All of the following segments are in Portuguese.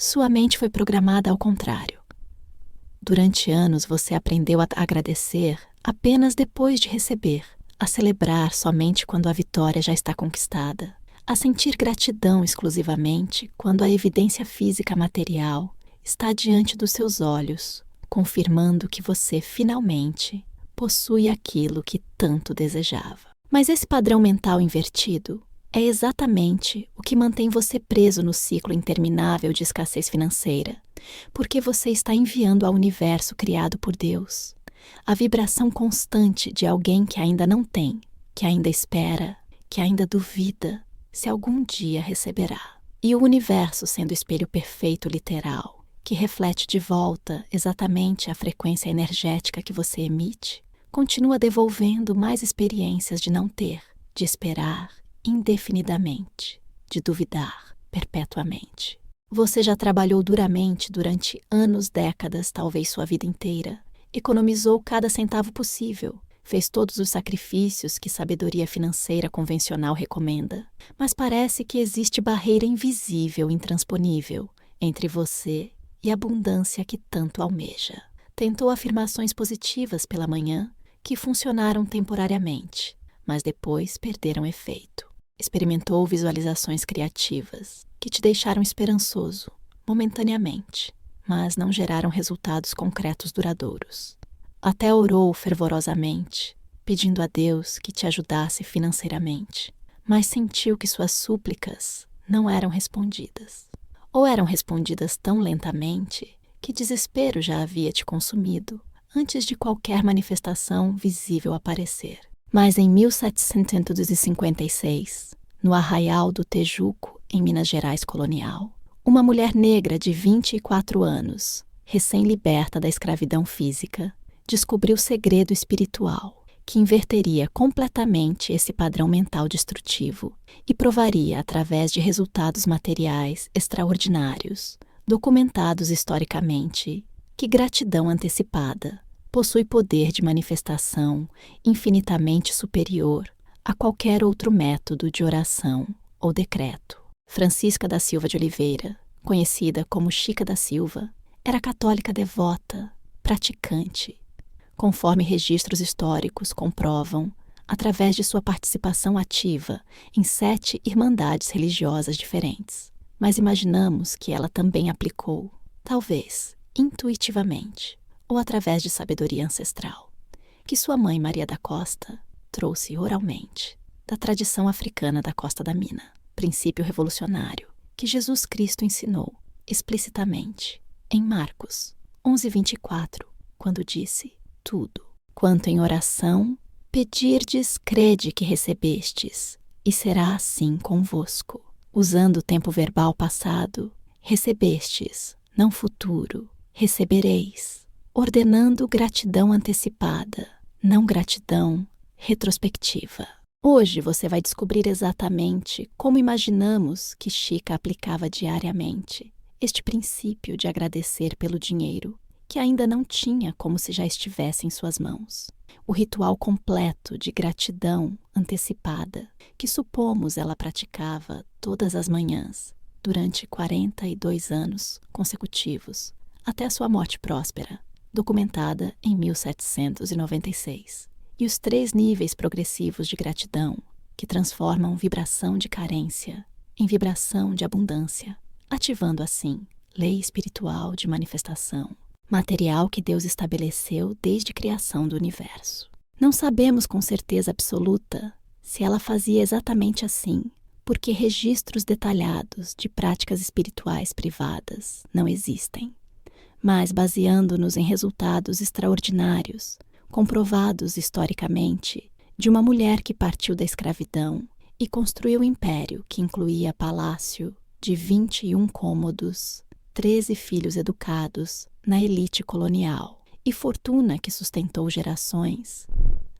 Sua mente foi programada ao contrário. Durante anos você aprendeu a agradecer apenas depois de receber, a celebrar somente quando a vitória já está conquistada, a sentir gratidão exclusivamente quando a evidência física material está diante dos seus olhos, confirmando que você finalmente possui aquilo que tanto desejava. Mas esse padrão mental invertido é exatamente o que mantém você preso no ciclo interminável de escassez financeira, porque você está enviando ao universo criado por Deus a vibração constante de alguém que ainda não tem, que ainda espera, que ainda duvida se algum dia receberá. E o universo, sendo o espelho perfeito literal, que reflete de volta exatamente a frequência energética que você emite, continua devolvendo mais experiências de não ter, de esperar indefinidamente, de duvidar perpetuamente. Você já trabalhou duramente durante anos, décadas, talvez sua vida inteira. Economizou cada centavo possível. Fez todos os sacrifícios que sabedoria financeira convencional recomenda. Mas parece que existe barreira invisível, intransponível, entre você e a abundância que tanto almeja. Tentou afirmações positivas pela manhã que funcionaram temporariamente, mas depois perderam efeito. Experimentou visualizações criativas que te deixaram esperançoso, momentaneamente, mas não geraram resultados concretos duradouros. Até orou fervorosamente, pedindo a Deus que te ajudasse financeiramente, mas sentiu que suas súplicas não eram respondidas. Ou eram respondidas tão lentamente que desespero já havia te consumido antes de qualquer manifestação visível aparecer. Mas em 1756, no Arraial do Tejuco, em Minas Gerais colonial, uma mulher negra de 24 anos, recém-liberta da escravidão física, descobriu o segredo espiritual que inverteria completamente esse padrão mental destrutivo e provaria, através de resultados materiais extraordinários, documentados historicamente, que gratidão antecipada possui poder de manifestação infinitamente superior a qualquer outro método de oração ou decreto. Francisca da Silva de Oliveira, conhecida como Chica da Silva, era católica devota, praticante, conforme registros históricos comprovam, através de sua participação ativa em 7 irmandades religiosas diferentes. Mas imaginamos que ela também aplicou, talvez intuitivamente, ou através de sabedoria ancestral, que sua mãe Maria da Costa trouxe oralmente da tradição africana da Costa da Mina, princípio revolucionário que Jesus Cristo ensinou explicitamente em Marcos 11:24, quando disse: tudo quanto em oração pedirdes, crede que recebestes, e será assim convosco. Usando o tempo verbal passado, recebestes, não futuro, recebereis. Ordenando gratidão antecipada, não gratidão retrospectiva. Hoje você vai descobrir exatamente como imaginamos que Chica aplicava diariamente este princípio de agradecer pelo dinheiro, que ainda não tinha como se já estivesse em suas mãos. O ritual completo de gratidão antecipada, que supomos ela praticava todas as manhãs, durante 42 anos consecutivos, até a sua morte próspera, documentada em 1796. E os 3 níveis progressivos de gratidão, que transformam vibração de carência em vibração de abundância, ativando assim lei espiritual de manifestação, material que Deus estabeleceu desde a criação do universo. Não sabemos com certeza absoluta se ela fazia exatamente assim, porque registros detalhados de práticas espirituais privadas não existem. Mas baseando-nos em resultados extraordinários, comprovados historicamente, de uma mulher que partiu da escravidão e construiu um império que incluía palácio de 21 cômodos, 13 filhos educados na elite colonial e fortuna que sustentou gerações,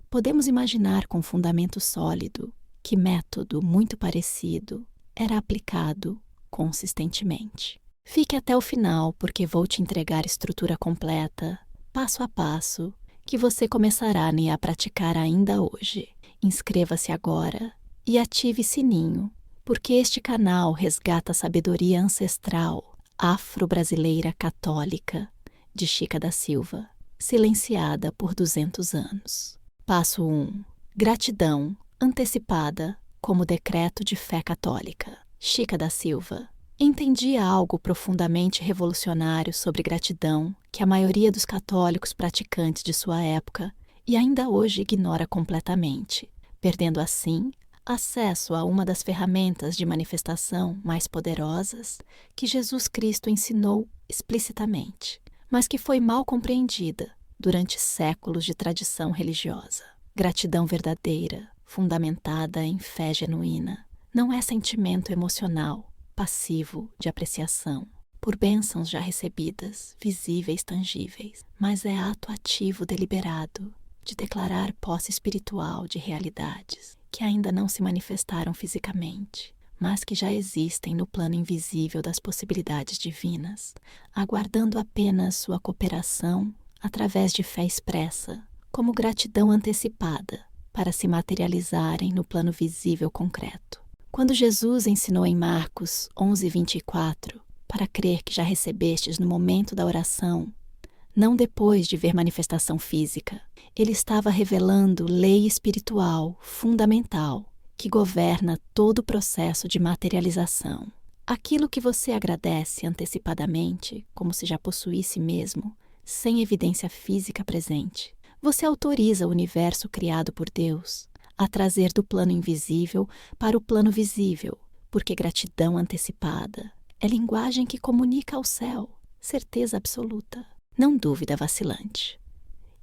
podemos imaginar com fundamento sólido que método muito parecido era aplicado consistentemente. Fique até o final, porque vou te entregar estrutura completa, passo a passo, que você começará a praticar ainda hoje. Inscreva-se agora e ative sininho, porque este canal resgata a sabedoria ancestral afro-brasileira católica de Chica da Silva, silenciada por 200 anos. Passo 1. Gratidão antecipada como decreto de fé católica. Chica da Silva entendia algo profundamente revolucionário sobre gratidão que a maioria dos católicos praticantes de sua época e ainda hoje ignora completamente, perdendo assim acesso a uma das ferramentas de manifestação mais poderosas que Jesus Cristo ensinou explicitamente, mas que foi mal compreendida durante séculos de tradição religiosa. Gratidão verdadeira, fundamentada em fé genuína, não é sentimento emocional, passivo de apreciação por bênçãos já recebidas, visíveis, tangíveis, mas é ato ativo deliberado de declarar posse espiritual de realidades que ainda não se manifestaram fisicamente, mas que já existem no plano invisível das possibilidades divinas, aguardando apenas sua cooperação através de fé expressa, como gratidão antecipada, para se materializarem no plano visível concreto. Quando Jesus ensinou em Marcos 11:24, para crer que já recebestes no momento da oração, não depois de ver manifestação física, ele estava revelando lei espiritual fundamental que governa todo o processo de materialização. Aquilo que você agradece antecipadamente, como se já possuísse mesmo, sem evidência física presente, você autoriza o universo criado por Deus a trazer do plano invisível para o plano visível, porque gratidão antecipada é linguagem que comunica ao céu certeza absoluta, não dúvida vacilante.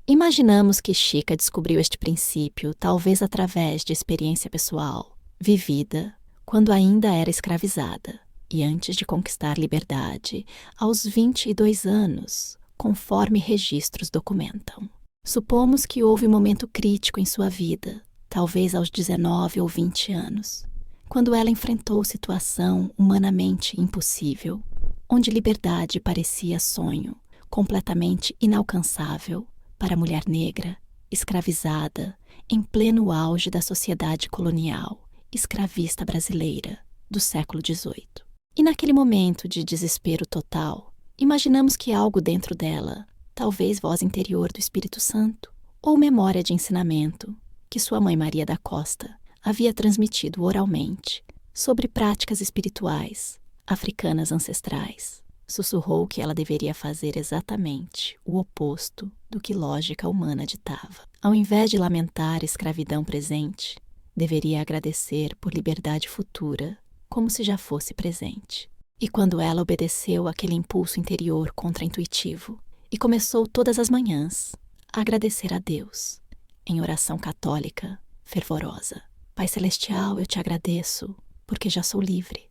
Imaginamos que Chica descobriu este princípio talvez através de experiência pessoal, vivida quando ainda era escravizada e antes de conquistar liberdade aos 22 anos, conforme registros documentam. Supomos que houve um momento crítico em sua vida, talvez aos 19 ou 20 anos, quando ela enfrentou situação humanamente impossível, onde liberdade parecia sonho, completamente inalcançável para a mulher negra, escravizada, em pleno auge da sociedade colonial, escravista brasileira do século XVIII. E naquele momento de desespero total, imaginamos que algo dentro dela, talvez voz interior do Espírito Santo, ou memória de ensinamento, que sua mãe Maria da Costa havia transmitido oralmente sobre práticas espirituais africanas ancestrais, sussurrou que ela deveria fazer exatamente o oposto do que lógica humana ditava. Ao invés de lamentar a escravidão presente, deveria agradecer por liberdade futura, como se já fosse presente. E quando ela obedeceu àquele impulso interior contra-intuitivo e começou todas as manhãs a agradecer a Deus, em oração católica fervorosa. Pai Celestial, eu te agradeço, porque já sou livre,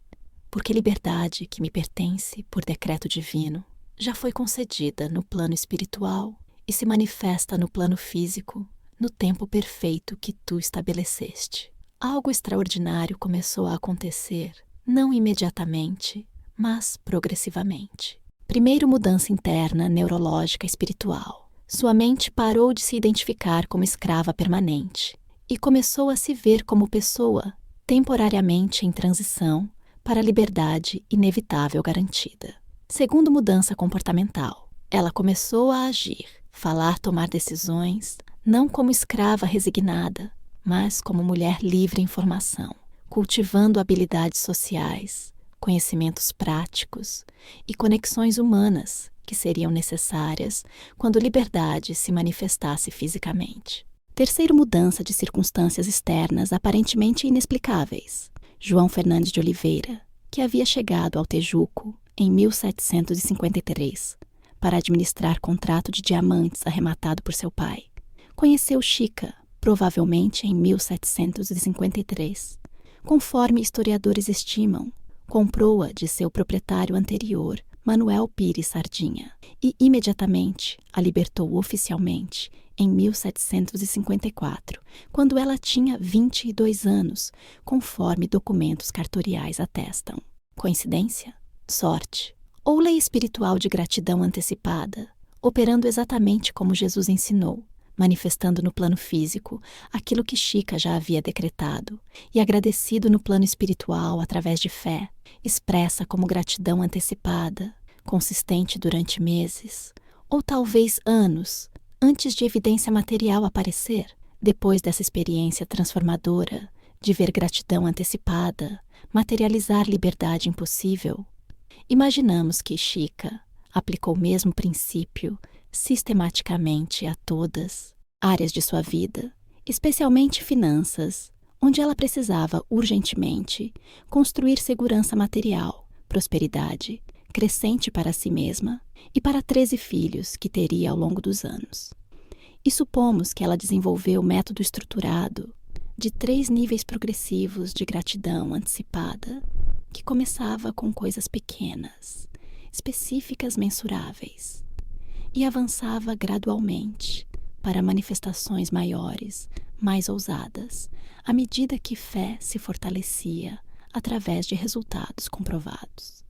porque liberdade que me pertence por decreto divino já foi concedida no plano espiritual e se manifesta no plano físico no tempo perfeito que tu estabeleceste. Algo extraordinário começou a acontecer, não imediatamente, mas progressivamente. Primeiro, mudança interna, neurológica, espiritual. Sua mente parou de se identificar como escrava permanente e começou a se ver como pessoa temporariamente em transição para a liberdade inevitável garantida. Segundo, mudança comportamental. Ela começou a agir, falar, tomar decisões, não como escrava resignada, mas como mulher livre em formação, cultivando habilidades sociais, conhecimentos práticos e conexões humanas que seriam necessárias quando liberdade se manifestasse fisicamente. Terceiro, mudança de circunstâncias externas aparentemente inexplicáveis. João Fernandes de Oliveira, que havia chegado ao Tejuco em 1753 para administrar contrato de diamantes arrematado por seu pai, conheceu Chica, provavelmente em 1753. Conforme historiadores estimam, comprou-a de seu proprietário anterior, Manuel Pires Sardinha, e imediatamente a libertou oficialmente em 1754, quando ela tinha 22 anos, conforme documentos cartoriais atestam. Coincidência? Sorte? Ou lei espiritual de gratidão antecipada, operando exatamente como Jesus ensinou, manifestando no plano físico aquilo que Chica já havia decretado, e agradecido no plano espiritual através de fé, expressa como gratidão antecipada, consistente durante meses, ou talvez anos, antes de evidência material aparecer. Depois dessa experiência transformadora, de ver gratidão antecipada, materializar liberdade impossível, imaginamos que Chica aplicou o mesmo princípio sistematicamente a todas áreas de sua vida, especialmente finanças, onde ela precisava urgentemente construir segurança material, prosperidade crescente para si mesma e para 13 filhos que teria ao longo dos anos. E supomos que ela desenvolveu o método estruturado de 3 níveis progressivos de gratidão antecipada, que começava com coisas pequenas, específicas, mensuráveis, e avançava gradualmente para manifestações maiores, mais ousadas, à medida que fé se fortalecia através de resultados comprovados.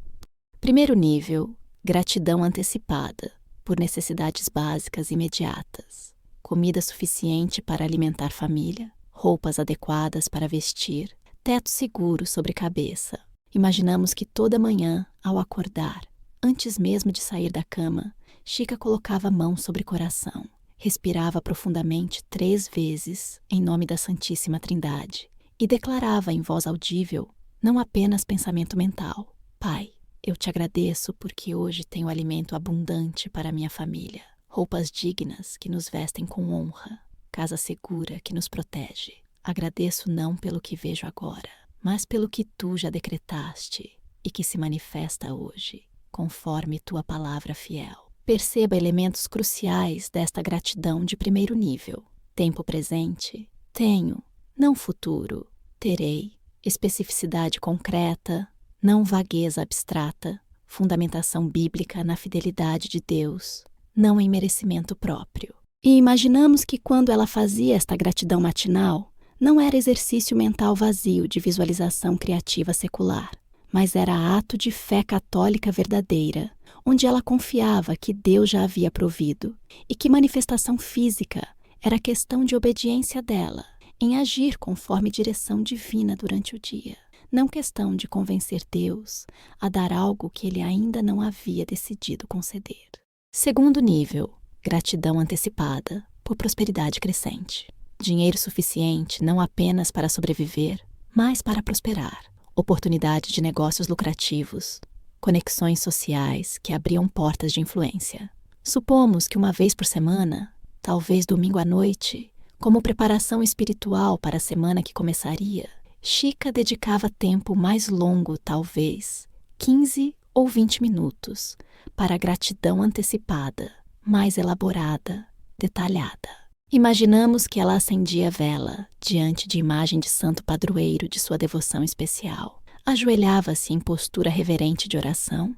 Primeiro nível, gratidão antecipada, por necessidades básicas imediatas. Comida suficiente para alimentar família, roupas adequadas para vestir, teto seguro sobre cabeça. Imaginamos que toda manhã, ao acordar, antes mesmo de sair da cama, Chica colocava a mão sobre o coração, respirava profundamente 3 vezes em nome da Santíssima Trindade e declarava em voz audível, não apenas pensamento mental: Pai, eu te agradeço porque hoje tenho alimento abundante para minha família, roupas dignas que nos vestem com honra, casa segura que nos protege. Agradeço não pelo que vejo agora, mas pelo que tu já decretaste e que se manifesta hoje, conforme tua palavra fiel. Perceba elementos cruciais desta gratidão de primeiro nível. Tempo presente, tenho, não futuro, terei. Especificidade concreta, não vagueza abstrata, fundamentação bíblica na fidelidade de Deus, não em merecimento próprio. E imaginamos que quando ela fazia esta gratidão matinal, não era exercício mental vazio de visualização criativa secular, mas era ato de fé católica verdadeira, onde ela confiava que Deus já havia provido e que manifestação física era questão de obediência dela, em agir conforme direção divina durante o dia, não questão de convencer Deus a dar algo que ele ainda não havia decidido conceder. Segundo nível, gratidão antecipada por prosperidade crescente. Dinheiro suficiente não apenas para sobreviver, mas para prosperar. Oportunidade de negócios lucrativos, conexões sociais que abriam portas de influência. Supomos que uma vez por semana, talvez domingo à noite, como preparação espiritual para a semana que começaria, Chica dedicava tempo mais longo, talvez 15 ou 20 minutos, para a gratidão antecipada, mais elaborada, detalhada. Imaginamos que ela acendia vela diante de imagem de santo padroeiro de sua devoção especial, ajoelhava-se em postura reverente de oração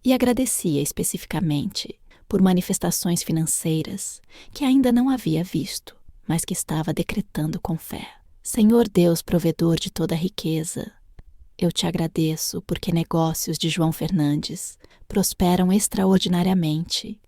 e agradecia especificamente por manifestações financeiras que ainda não havia visto, mas que estava decretando com fé. Senhor Deus, provedor de toda riqueza, eu te agradeço porque negócios de João Fernandes prosperam extraordinariamente,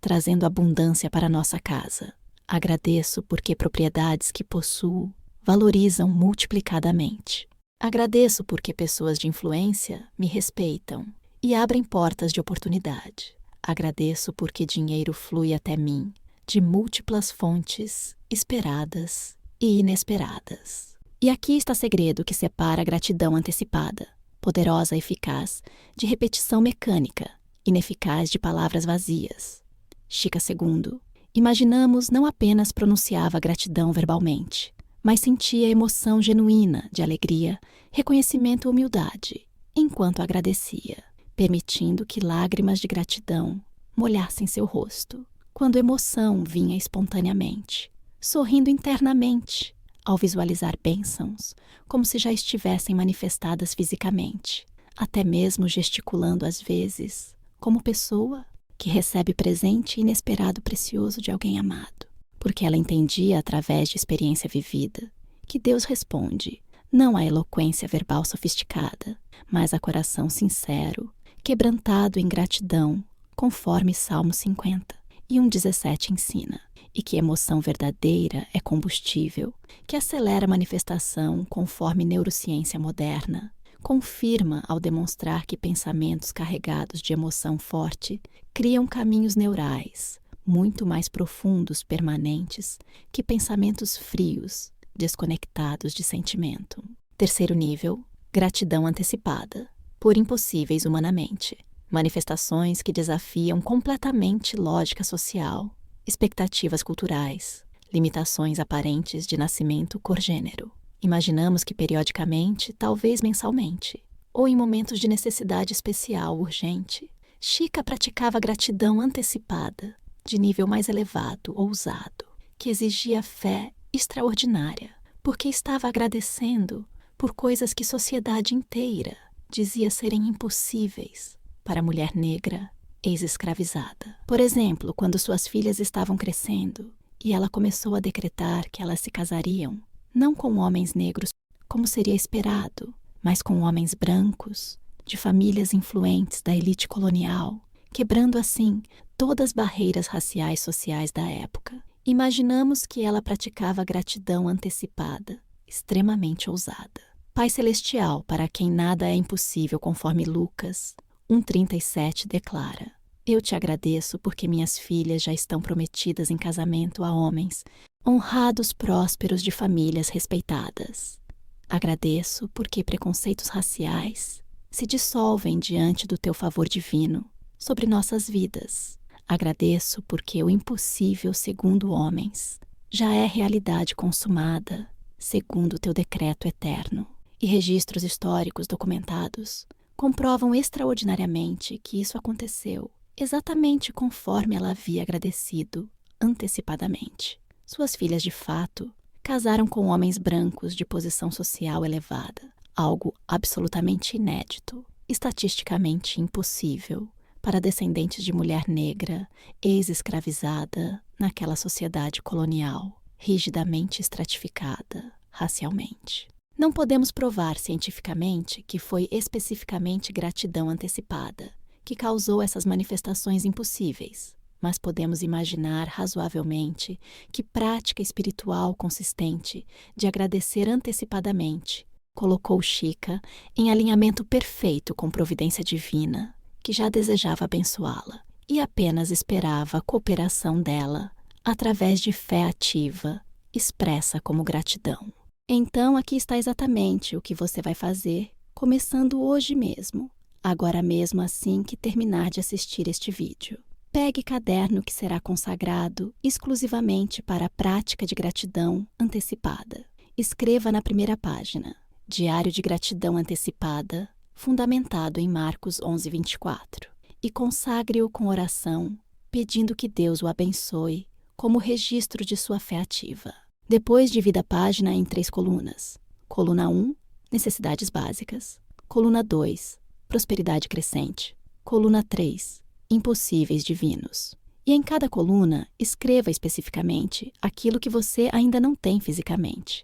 trazendo abundância para nossa casa. Agradeço porque propriedades que possuo valorizam multiplicadamente. Agradeço porque pessoas de influência me respeitam e abrem portas de oportunidade. Agradeço porque dinheiro flui até mim de múltiplas fontes esperadas e inesperadas. E aqui está o segredo que separa a gratidão antecipada, poderosa e eficaz, de repetição mecânica, ineficaz de palavras vazias. Chica II, imaginamos, não apenas pronunciava gratidão verbalmente, mas sentia emoção genuína de alegria, reconhecimento e humildade, enquanto agradecia, permitindo que lágrimas de gratidão molhassem seu rosto, quando emoção vinha espontaneamente, sorrindo internamente ao visualizar bênçãos, como se já estivessem manifestadas fisicamente, até mesmo gesticulando às vezes, como pessoa que recebe presente inesperado precioso de alguém amado, porque ela entendia através de experiência vivida que Deus responde não à eloquência verbal sofisticada, mas a coração sincero, quebrantado em gratidão, conforme Salmo 50. e um 17 ensina, e que emoção verdadeira é combustível, que acelera a manifestação conforme neurociência moderna, confirma ao demonstrar que pensamentos carregados de emoção forte criam caminhos neurais, muito mais profundos, permanentes, que pensamentos frios, desconectados de sentimento. Terceiro nível, gratidão antecipada, por impossíveis humanamente. Manifestações que desafiam completamente lógica social, expectativas culturais, limitações aparentes de nascimento cor-gênero. Imaginamos que periodicamente, talvez mensalmente, ou em momentos de necessidade especial urgente, Chica praticava gratidão antecipada, de nível mais elevado, ousado, que exigia fé extraordinária, porque estava agradecendo por coisas que sociedade inteira dizia serem impossíveis para a mulher negra ex-escravizada. Por exemplo, quando suas filhas estavam crescendo e ela começou a decretar que elas se casariam, não com homens negros como seria esperado, mas com homens brancos, de famílias influentes da elite colonial, quebrando assim todas as barreiras raciais sociais da época. Imaginamos que ela praticava gratidão antecipada, extremamente ousada. Pai Celestial, para quem nada é impossível, conforme Lucas 1,37 declara: Eu te agradeço porque minhas filhas já estão prometidas em casamento a homens honrados, prósperos, de famílias respeitadas. Agradeço porque preconceitos raciais se dissolvem diante do teu favor divino sobre nossas vidas. Agradeço porque o impossível segundo homens já é realidade consumada segundo teu decreto eterno. E registros históricos documentados comprovam extraordinariamente que isso aconteceu exatamente conforme ela havia agradecido antecipadamente. Suas filhas, de fato, casaram com homens brancos de posição social elevada, algo absolutamente inédito, estatisticamente impossível para descendentes de mulher negra, ex-escravizada naquela sociedade colonial, rigidamente estratificada racialmente. Não podemos provar cientificamente que foi especificamente gratidão antecipada que causou essas manifestações impossíveis, mas podemos imaginar razoavelmente que prática espiritual consistente de agradecer antecipadamente colocou Chica em alinhamento perfeito com providência divina, que já desejava abençoá-la e apenas esperava a cooperação dela através de fé ativa, expressa como gratidão. Então, aqui está exatamente o que você vai fazer, começando hoje mesmo, agora mesmo assim que terminar de assistir este vídeo. Pegue caderno que será consagrado exclusivamente para a prática de gratidão antecipada. Escreva na primeira página, Diário de Gratidão Antecipada, fundamentado em Marcos 11:24, e consagre-o com oração, pedindo que Deus o abençoe como registro de sua fé ativa. Depois divida a página em 3 colunas. Coluna 1, necessidades básicas. Coluna 2, prosperidade crescente. Coluna 3, impossíveis divinos. E em cada coluna, escreva especificamente aquilo que você ainda não tem fisicamente,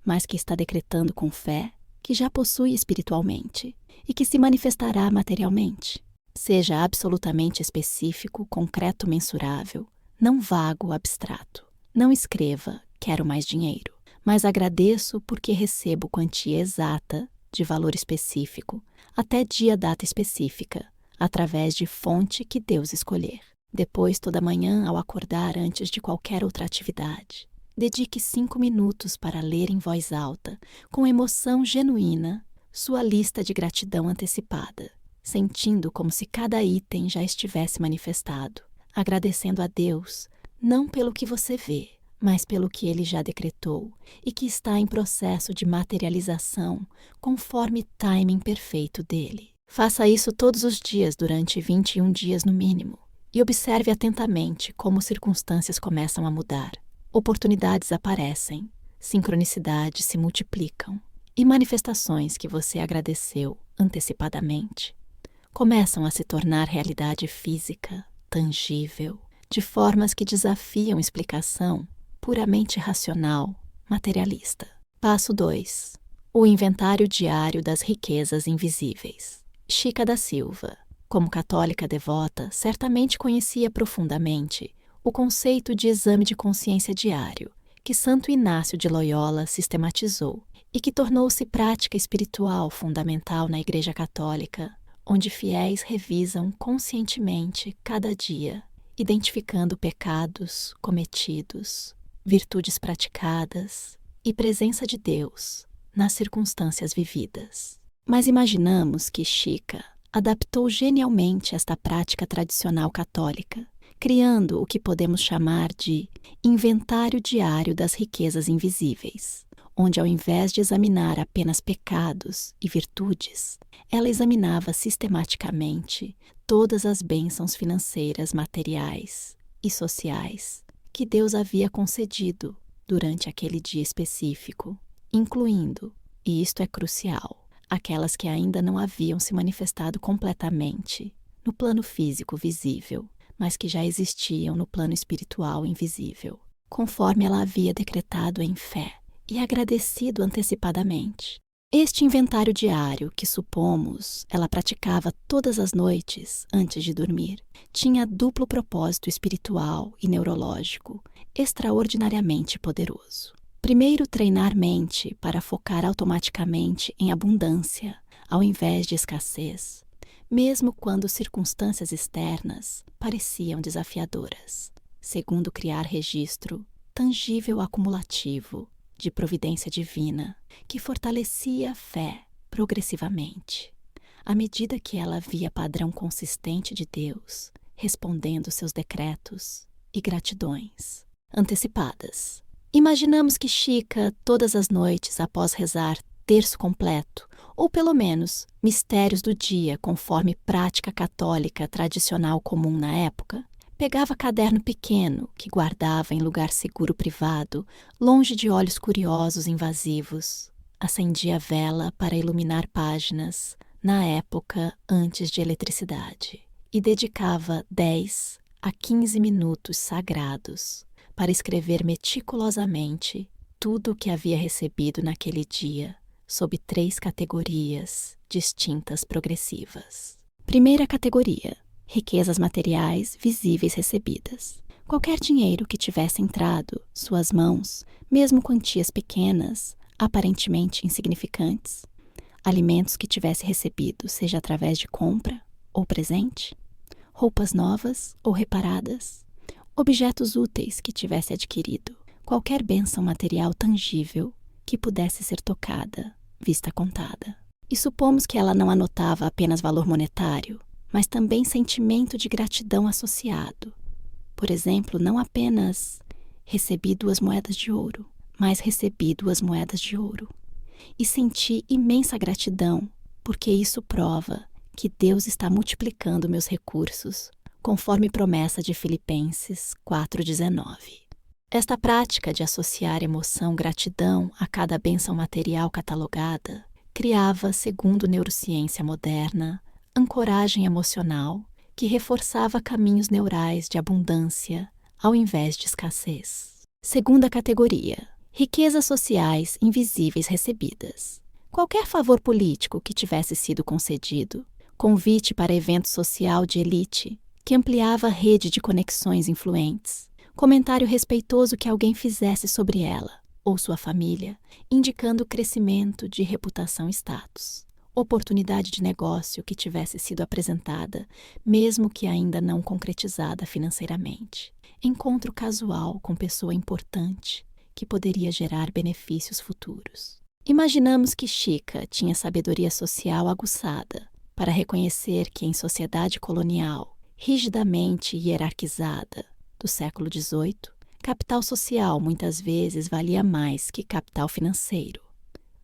mas que está decretando com fé que já possui espiritualmente e que se manifestará materialmente. Seja absolutamente específico, concreto, mensurável, não vago, abstrato. Não escreva quero mais dinheiro, mas agradeço porque recebo quantia exata de valor específico, até dia data específica, através de fonte que Deus escolher. Depois, toda manhã, ao acordar antes de qualquer outra atividade, dedique 5 minutos para ler em voz alta, com emoção genuína, sua lista de gratidão antecipada, sentindo como se cada item já estivesse manifestado, agradecendo a Deus, não pelo que você vê, mas pelo que Ele já decretou e que está em processo de materialização conforme timing perfeito dele. Faça isso todos os dias durante 21 dias no mínimo e observe atentamente como circunstâncias começam a mudar. Oportunidades aparecem, sincronicidades se multiplicam e manifestações que você agradeceu antecipadamente começam a se tornar realidade física, tangível, de formas que desafiam explicação puramente racional, materialista. Passo 2. O inventário diário das riquezas invisíveis. Chica da Silva, como católica devota, certamente conhecia profundamente o conceito de exame de consciência diário, que Santo Inácio de Loyola sistematizou e que tornou-se prática espiritual fundamental na Igreja Católica, onde fiéis revisam conscientemente cada dia, identificando pecados cometidos, virtudes praticadas e presença de Deus nas circunstâncias vividas. Mas imaginamos que Chica adaptou genialmente esta prática tradicional católica, criando o que podemos chamar de inventário diário das riquezas invisíveis, onde ao invés de examinar apenas pecados e virtudes, ela examinava sistematicamente todas as bênçãos financeiras, materiais e sociais que Deus havia concedido durante aquele dia específico, incluindo, e isto é crucial, aquelas que ainda não haviam se manifestado completamente no plano físico visível, mas que já existiam no plano espiritual invisível, conforme ela havia decretado em fé e agradecido antecipadamente. Este inventário diário, que supomos ela praticava todas as noites antes de dormir, tinha duplo propósito espiritual e neurológico extraordinariamente poderoso. Primeiro, treinar mente para focar automaticamente em abundância, ao invés de escassez, mesmo quando circunstâncias externas pareciam desafiadoras. Segundo, criar registro tangível acumulativo de providência divina, que fortalecia a fé progressivamente, à medida que ela via padrão consistente de Deus, respondendo seus decretos e gratidões antecipadas. Imaginamos que Chica, todas as noites após rezar terço completo, ou pelo menos mistérios do dia conforme prática católica tradicional comum na época, pegava caderno pequeno que guardava em lugar seguro privado, longe de olhos curiosos invasivos. Acendia a vela para iluminar páginas, na época antes de eletricidade, e dedicava 10 a 15 minutos sagrados para escrever meticulosamente tudo o que havia recebido naquele dia, sob 3 categorias distintas progressivas. Primeira categoria: riquezas materiais visíveis recebidas. Qualquer dinheiro que tivesse entrado suas mãos, mesmo quantias pequenas, aparentemente insignificantes, alimentos que tivesse recebido, seja através de compra ou presente, roupas novas ou reparadas, objetos úteis que tivesse adquirido, qualquer bênção material tangível que pudesse ser tocada, vista contada. E supomos que ela não anotava apenas valor monetário, mas também sentimento de gratidão associado. Por exemplo, não apenas recebi 2 moedas de ouro, mas recebi 2 moedas de ouro. E senti imensa gratidão, porque isso prova que Deus está multiplicando meus recursos, conforme promessa de Filipenses 4,19. Esta prática de associar emoção gratidão a cada bênção material catalogada criava, segundo neurociência moderna, ancoragem emocional que reforçava caminhos neurais de abundância ao invés de escassez. Segunda categoria: riquezas sociais invisíveis recebidas. Qualquer favor político que tivesse sido concedido, convite para evento social de elite que ampliava a rede de conexões influentes, comentário respeitoso que alguém fizesse sobre ela ou sua família, indicando crescimento de reputação e status. Oportunidade de negócio que tivesse sido apresentada, mesmo que ainda não concretizada financeiramente. Encontro casual com pessoa importante que poderia gerar benefícios futuros. Imaginamos que Chica tinha sabedoria social aguçada para reconhecer que em sociedade colonial, rigidamente hierarquizada, do século XVIII, capital social muitas vezes valia mais que capital financeiro,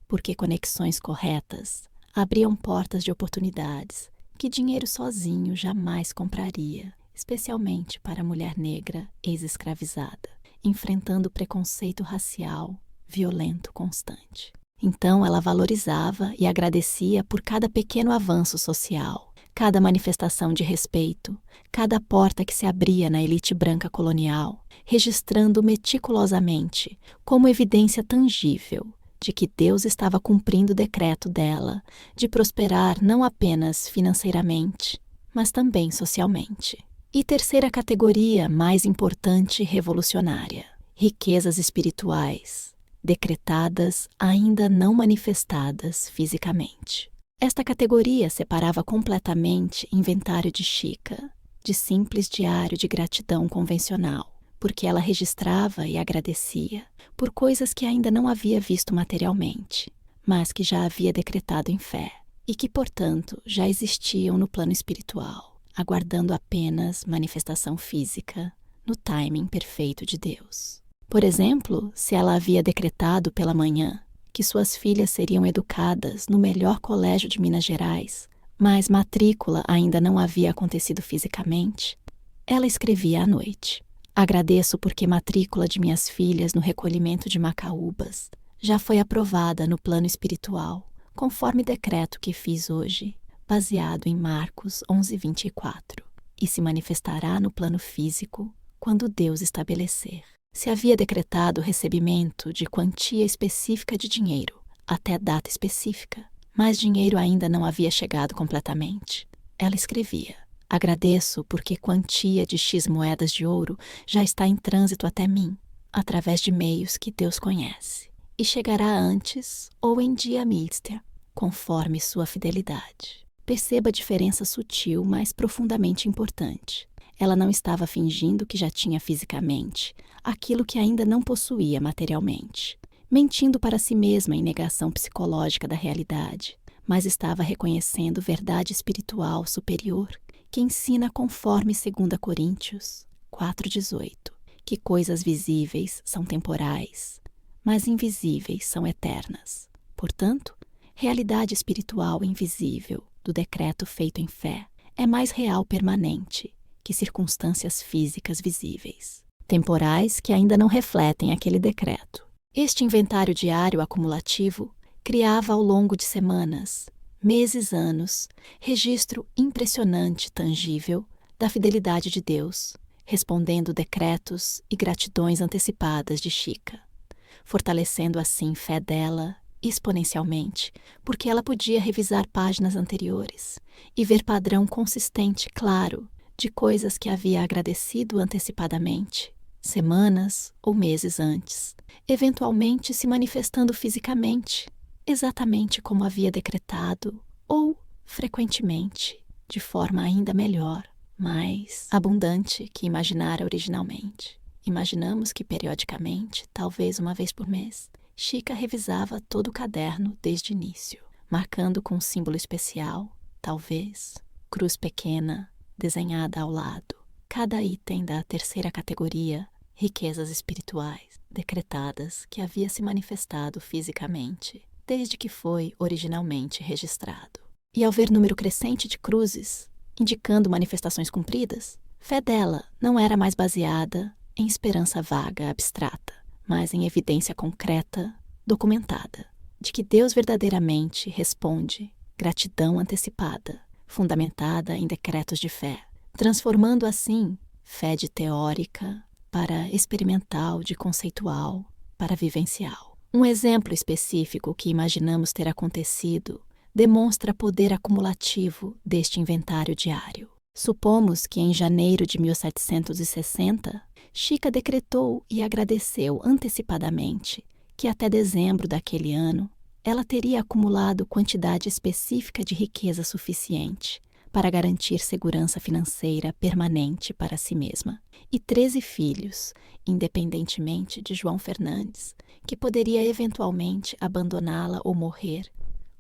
porque conexões corretas abriam portas de oportunidades que dinheiro sozinho jamais compraria, especialmente para a mulher negra ex-escravizada, enfrentando preconceito racial violento constante. Então ela valorizava e agradecia por cada pequeno avanço social, cada manifestação de respeito, cada porta que se abria na elite branca colonial, registrando meticulosamente como evidência tangível de que Deus estava cumprindo o decreto dela de prosperar não apenas financeiramente, mas também socialmente. E terceira categoria, mais importante e revolucionária: riquezas espirituais, decretadas, ainda não manifestadas fisicamente. Esta categoria separava completamente inventário de Chica de simples diário de gratidão convencional, porque ela registrava e agradecia por coisas que ainda não havia visto materialmente, mas que já havia decretado em fé e que, portanto, já existiam no plano espiritual, aguardando apenas manifestação física no timing perfeito de Deus. Por exemplo, se ela havia decretado pela manhã que suas filhas seriam educadas no melhor colégio de Minas Gerais, mas matrícula ainda não havia acontecido fisicamente, ela escrevia à noite: agradeço porque matrícula de minhas filhas no recolhimento de Macaúbas já foi aprovada no plano espiritual, conforme decreto que fiz hoje, baseado em Marcos 11:24, e se manifestará no plano físico quando Deus estabelecer. Se havia decretado o recebimento de quantia específica de dinheiro até data específica, mas dinheiro ainda não havia chegado completamente, ela escrevia: agradeço porque quantia de X moedas de ouro já está em trânsito até mim, através de meios que Deus conhece, e chegará antes ou em dia míster, conforme sua fidelidade. Perceba a diferença sutil, mas profundamente importante. Ela não estava fingindo que já tinha fisicamente aquilo que ainda não possuía materialmente, mentindo para si mesma em negação psicológica da realidade, mas estava reconhecendo verdade espiritual superior que ensina conforme 2 Coríntios 4:18, que coisas visíveis são temporais, mas invisíveis são eternas. Portanto, realidade espiritual invisível do decreto feito em fé é mais real permanente que circunstâncias físicas visíveis, temporais que ainda não refletem aquele decreto. Este inventário diário acumulativo criava ao longo de semanas, meses, anos, registro impressionante, tangível, da fidelidade de Deus, respondendo decretos e gratidões antecipadas de Chica, fortalecendo assim fé dela exponencialmente, porque ela podia revisar páginas anteriores e ver padrão consistente, claro, de coisas que havia agradecido antecipadamente, semanas ou meses antes, eventualmente se manifestando fisicamente, exatamente como havia decretado, ou, frequentemente, de forma ainda melhor, mais abundante que imaginara originalmente. Imaginamos que periodicamente, talvez uma vez por mês, Chica revisava todo o caderno desde o início, marcando com um símbolo especial, talvez, cruz pequena, desenhada ao lado, cada item da terceira categoria, riquezas espirituais, decretadas que havia se manifestado fisicamente, desde que foi originalmente registrado. E ao ver número crescente de cruzes, indicando manifestações cumpridas, fé dela não era mais baseada em esperança vaga, abstrata, mas em evidência concreta, documentada, de que Deus verdadeiramente responde gratidão antecipada, fundamentada em decretos de fé, transformando assim fé de teórica para experimental, de conceitual para vivencial. Um exemplo específico que imaginamos ter acontecido demonstra poder acumulativo deste inventário diário. Supomos que em janeiro de 1760, Chica decretou e agradeceu antecipadamente que até dezembro daquele ano ela teria acumulado quantidade específica de riqueza suficiente para garantir segurança financeira permanente para si mesma e 13 filhos, independentemente de João Fernandes, que poderia eventualmente abandoná-la ou morrer,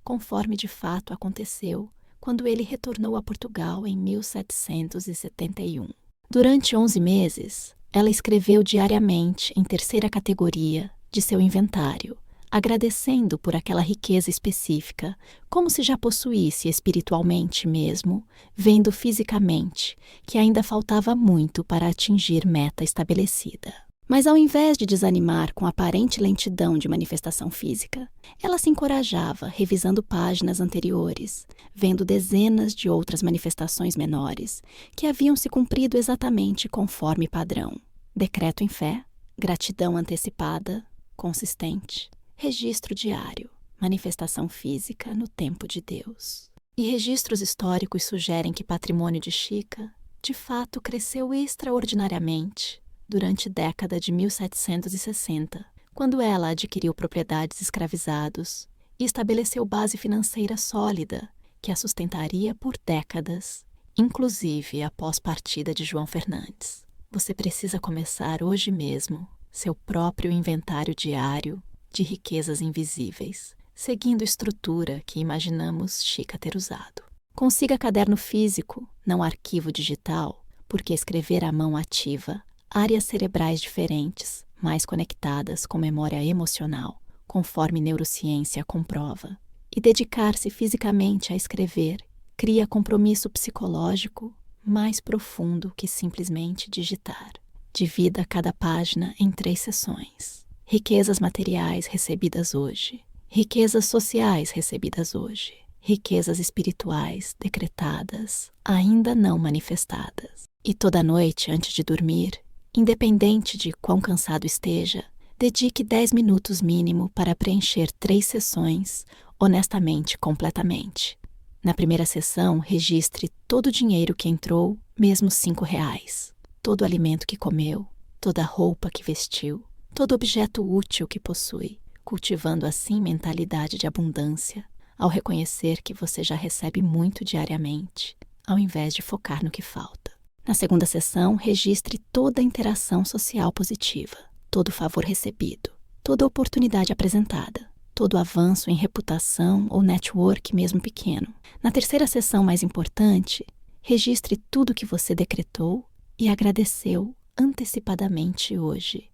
conforme de fato aconteceu quando ele retornou a Portugal em 1771. Durante 11 meses, ela escreveu diariamente em terceira categoria de seu inventário, agradecendo por aquela riqueza específica, como se já possuísse espiritualmente mesmo, vendo fisicamente que ainda faltava muito para atingir meta estabelecida. Mas ao invés de desanimar com aparente lentidão de manifestação física, ela se encorajava revisando páginas anteriores, vendo dezenas de outras manifestações menores que haviam se cumprido exatamente conforme padrão. Decreto em fé, gratidão antecipada, consistente, registro diário, manifestação física no tempo de Deus. E registros históricos sugerem que patrimônio de Chica de fato cresceu extraordinariamente durante a década de 1760, quando ela adquiriu propriedades escravizados e estabeleceu base financeira sólida que a sustentaria por décadas, inclusive após partida de João Fernandes. Você precisa começar hoje mesmo seu próprio inventário diário de riquezas invisíveis, seguindo a estrutura que imaginamos Chica ter usado. Consiga caderno físico, não arquivo digital, porque escrever à mão ativa áreas cerebrais diferentes, mais conectadas com memória emocional, conforme neurociência comprova. E dedicar-se fisicamente a escrever cria compromisso psicológico mais profundo que simplesmente digitar. Divida cada página em 3 seções. Riquezas materiais recebidas hoje. Riquezas sociais recebidas hoje. Riquezas espirituais decretadas, ainda não manifestadas. E toda noite, antes de dormir, independente de quão cansado esteja, dedique 10 minutos mínimo para preencher 3 sessões, honestamente, completamente. Na primeira sessão, registre todo o dinheiro que entrou, mesmo R$5. Todo o alimento que comeu, toda a roupa que vestiu, todo objeto útil que possui, cultivando assim mentalidade de abundância, ao reconhecer que você já recebe muito diariamente, ao invés de focar no que falta. Na segunda sessão, registre toda a interação social positiva, todo o favor recebido, toda a oportunidade apresentada, todo o avanço em reputação ou network mesmo pequeno. Na terceira sessão mais importante, registre tudo que você decretou e agradeceu antecipadamente hoje,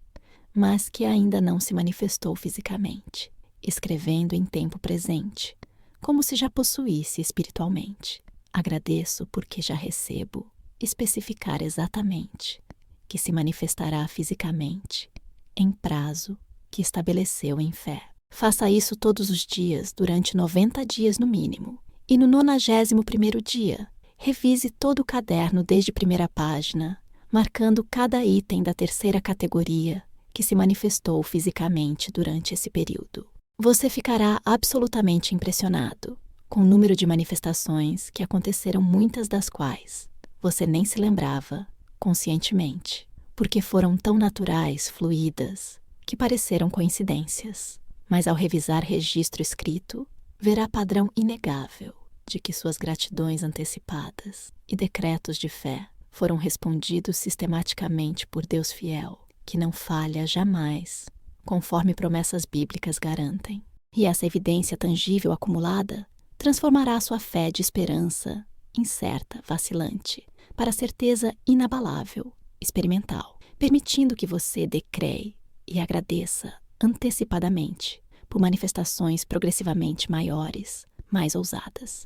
mas que ainda não se manifestou fisicamente, escrevendo em tempo presente, como se já possuísse espiritualmente. Agradeço porque já recebo, especificar exatamente, que se manifestará fisicamente, em prazo que estabeleceu em fé. Faça isso todos os dias, durante 90 dias no mínimo. E no 91º dia, revise todo o caderno desde a primeira página, marcando cada item da terceira categoria que se manifestou fisicamente durante esse período. Você ficará absolutamente impressionado com o número de manifestações que aconteceram, muitas das quais você nem se lembrava conscientemente, porque foram tão naturais, fluídas, que pareceram coincidências. Mas ao revisar registro escrito, verá padrão inegável de que suas gratidões antecipadas e decretos de fé foram respondidos sistematicamente por Deus fiel, que não falha jamais, conforme promessas bíblicas garantem. E essa evidência tangível acumulada transformará sua fé de esperança incerta, vacilante, para certeza inabalável, experimental, permitindo que você decree e agradeça antecipadamente por manifestações progressivamente maiores, mais ousadas.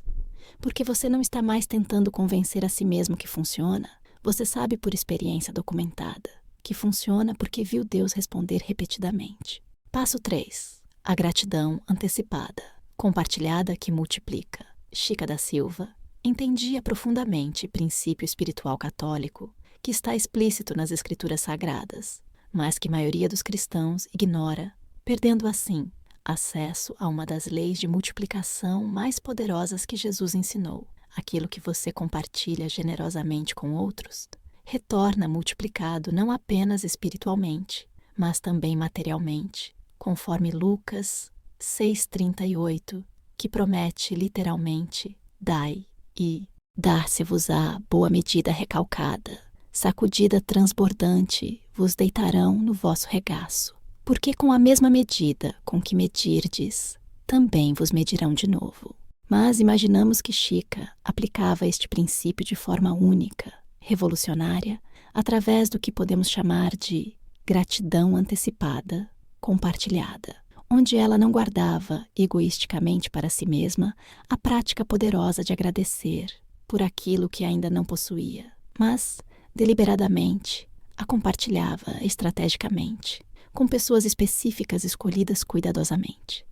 Porque você não está mais tentando convencer a si mesmo que funciona, você sabe por experiência documentada que funciona porque viu Deus responder repetidamente. Passo 3. A gratidão antecipada, compartilhada que multiplica. Chica da Silva entendia profundamente o princípio espiritual católico que está explícito nas Escrituras Sagradas, mas que a maioria dos cristãos ignora, perdendo assim acesso a uma das leis de multiplicação mais poderosas que Jesus ensinou. Aquilo que você compartilha generosamente com outros retorna multiplicado não apenas espiritualmente, mas também materialmente, conforme Lucas 6,38, que promete literalmente: dai e dar-se-vos-á boa medida recalcada, sacudida transbordante, vos deitarão no vosso regaço. Porque com a mesma medida com que medirdes, também vos medirão de novo. Mas imaginamos que Chica aplicava este princípio de forma única, revolucionária, através do que podemos chamar de gratidão antecipada, compartilhada, onde ela não guardava egoisticamente para si mesma a prática poderosa de agradecer por aquilo que ainda não possuía, mas, deliberadamente, a compartilhava estrategicamente, com pessoas específicas escolhidas cuidadosamente,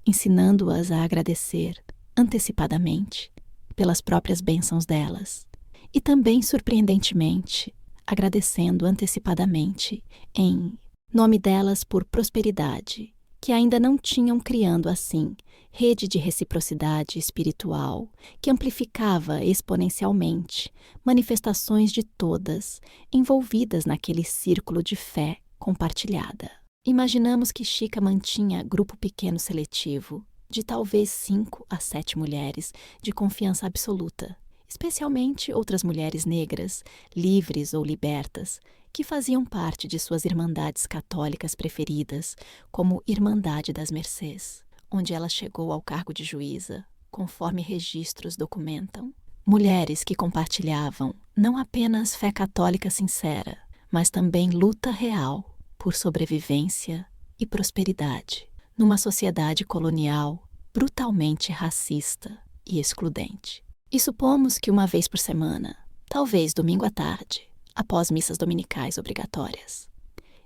ensinando-as a agradecer antecipadamente pelas próprias bênçãos delas e também, surpreendentemente, agradecendo antecipadamente em nome delas por prosperidade que ainda não tinham criando assim rede de reciprocidade espiritual que amplificava exponencialmente manifestações de todas envolvidas naquele círculo de fé compartilhada. Imaginamos que Chica mantinha grupo pequeno seletivo de talvez 5 a 7 mulheres de confiança absoluta, especialmente outras mulheres negras, livres ou libertas, que faziam parte de suas irmandades católicas preferidas, como Irmandade das Mercês, onde ela chegou ao cargo de juíza, conforme registros documentam. Mulheres que compartilhavam não apenas fé católica sincera, mas também luta real por sobrevivência e prosperidade, numa sociedade colonial brutalmente racista e excludente. E supomos que uma vez por semana, talvez domingo à tarde, após missas dominicais obrigatórias,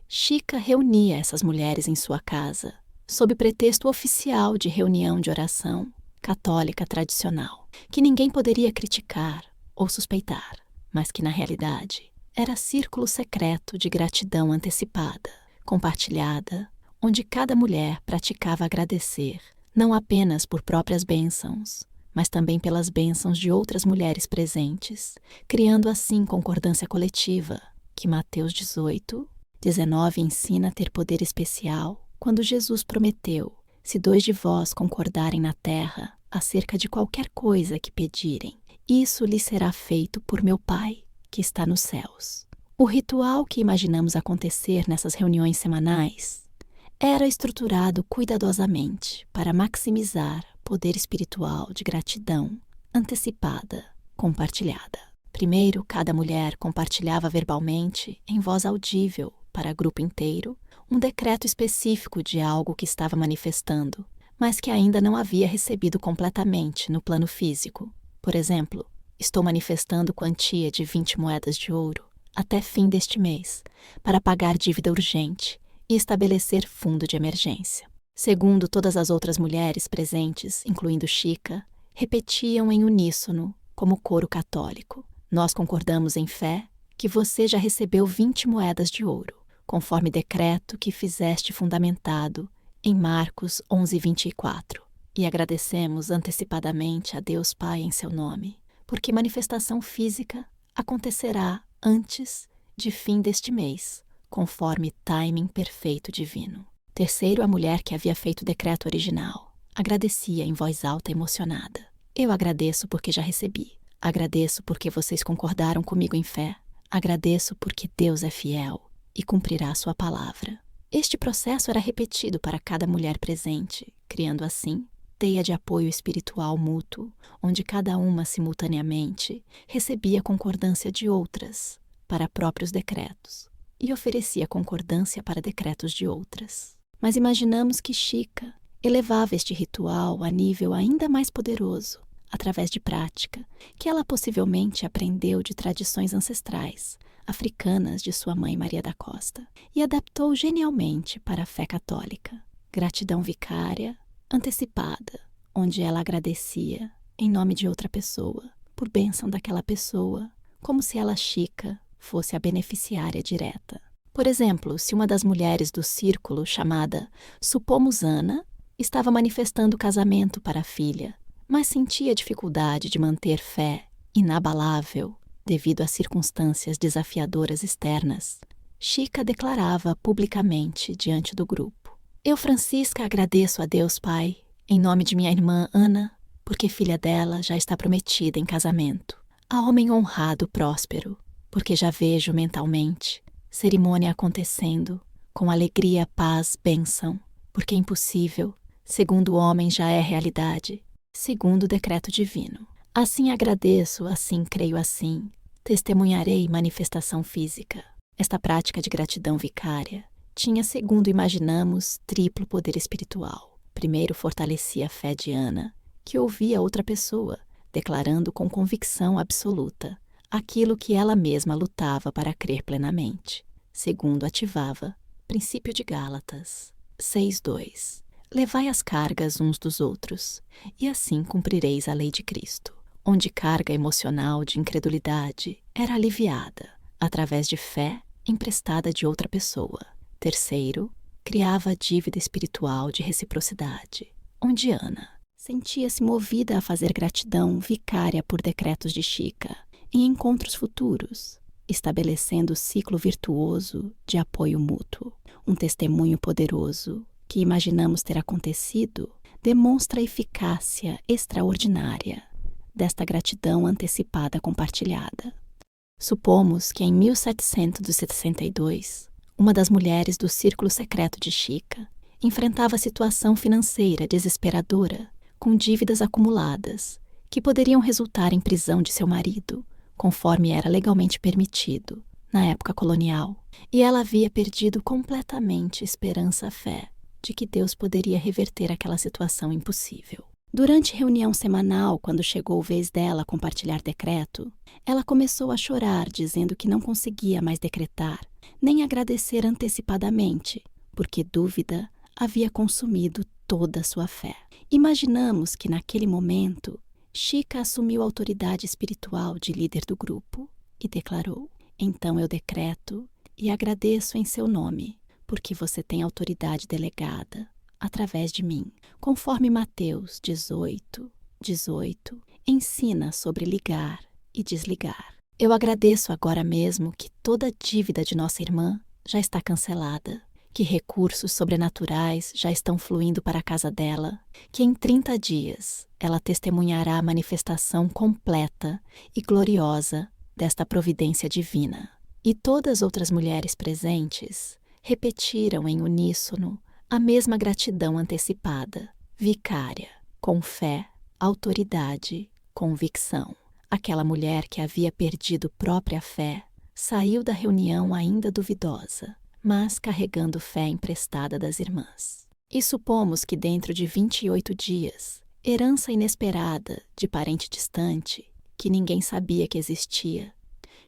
Chica reunia essas mulheres em sua casa, sob pretexto oficial de reunião de oração católica tradicional, que ninguém poderia criticar ou suspeitar, mas que na realidade era círculo secreto de gratidão antecipada, compartilhada, onde cada mulher praticava agradecer, não apenas por próprias bênçãos, mas também pelas bênçãos de outras mulheres presentes, criando assim concordância coletiva, que Mateus 18:19 ensina a ter poder especial, quando Jesus prometeu: se 2 de vós concordarem na terra acerca de qualquer coisa que pedirem, isso lhes será feito por meu Pai, que está nos céus. O ritual que imaginamos acontecer nessas reuniões semanais era estruturado cuidadosamente para maximizar poder espiritual de gratidão antecipada, compartilhada. Primeiro, cada mulher compartilhava verbalmente, em voz audível para grupo inteiro, um decreto específico de algo que estava manifestando, mas que ainda não havia recebido completamente no plano físico. Por exemplo, estou manifestando quantia de 20 moedas de ouro até fim deste mês para pagar dívida urgente e estabelecer fundo de emergência. Segundo, todas as outras mulheres presentes, incluindo Chica, repetiam em uníssono, como coro católico: nós concordamos em fé que você já recebeu 20 moedas de ouro, conforme decreto que fizeste fundamentado em Marcos 11:24, e agradecemos antecipadamente a Deus Pai em seu nome, porque manifestação física acontecerá antes de fim deste mês, conforme timing perfeito divino. Terceiro, a mulher que havia feito o decreto original agradecia em voz alta emocionada: eu agradeço porque já recebi. Agradeço porque vocês concordaram comigo em fé. Agradeço porque Deus é fiel e cumprirá a sua palavra. Este processo era repetido para cada mulher presente, criando assim teia de apoio espiritual mútuo, onde cada uma simultaneamente recebia concordância de outras para próprios decretos e oferecia concordância para decretos de outras. Mas imaginamos que Chica elevava este ritual a nível ainda mais poderoso, através de prática, que ela possivelmente aprendeu de tradições ancestrais, africanas de sua mãe Maria da Costa, e adaptou genialmente para a fé católica. Gratidão vicária, antecipada, onde ela agradecia, em nome de outra pessoa, por bênção daquela pessoa, como se ela, Chica, fosse a beneficiária direta. Por exemplo, se uma das mulheres do círculo, chamada supomos Ana, estava manifestando casamento para a filha, mas sentia dificuldade de manter fé inabalável devido a circunstâncias desafiadoras externas, Chica declarava publicamente diante do grupo: eu, Francisca, agradeço a Deus Pai, em nome de minha irmã Ana, porque filha dela já está prometida em casamento, a homem honrado próspero, porque já vejo mentalmente cerimônia acontecendo, com alegria, paz, bênção, porque impossível, segundo o homem já é realidade, segundo o decreto divino. Assim agradeço, assim creio, assim testemunharei manifestação física. Esta prática de gratidão vicária tinha, segundo imaginamos, triplo poder espiritual. Primeiro, fortalecia a fé de Ana, que ouvia outra pessoa, declarando com convicção absoluta aquilo que ela mesma lutava para crer plenamente. Segundo, ativava princípio de Gálatas 6:2. Levai as cargas uns dos outros, e assim cumprireis a lei de Cristo, onde carga emocional de incredulidade era aliviada através de fé emprestada de outra pessoa. Terceiro, criava a dívida espiritual de reciprocidade, onde Ana sentia-se movida a fazer gratidão vicária por decretos de Chica em encontros futuros, estabelecendo o ciclo virtuoso de apoio mútuo. Um testemunho poderoso que imaginamos ter acontecido demonstra a eficácia extraordinária desta gratidão antecipada compartilhada. Supomos que em 1762, uma das mulheres do círculo secreto de Chica enfrentava situação financeira desesperadora, com dívidas acumuladas, que poderiam resultar em prisão de seu marido, conforme era legalmente permitido na época colonial, e ela havia perdido completamente esperança-fé de que Deus poderia reverter aquela situação impossível. Durante reunião semanal, quando chegou a vez dela compartilhar decreto, ela começou a chorar, dizendo que não conseguia mais decretar, nem agradecer antecipadamente, porque dúvida havia consumido toda a sua fé. Imaginamos que, naquele momento, Chica assumiu a autoridade espiritual de líder do grupo e declarou: "Então eu decreto e agradeço em seu nome, porque você tem autoridade delegada através de mim, conforme Mateus 18 ensina sobre ligar e desligar. Eu agradeço agora mesmo que toda dívida de nossa irmã já está cancelada, que recursos sobrenaturais já estão fluindo para a casa dela, que em 30 dias ela testemunhará a manifestação completa e gloriosa desta providência divina." E todas as outras mulheres presentes repetiram em uníssono a mesma gratidão antecipada, vicária, com fé, autoridade, convicção. Aquela mulher que havia perdido própria fé saiu da reunião ainda duvidosa, mas carregando fé emprestada das irmãs. E supomos que dentro de 28 dias, herança inesperada de parente distante, que ninguém sabia que existia,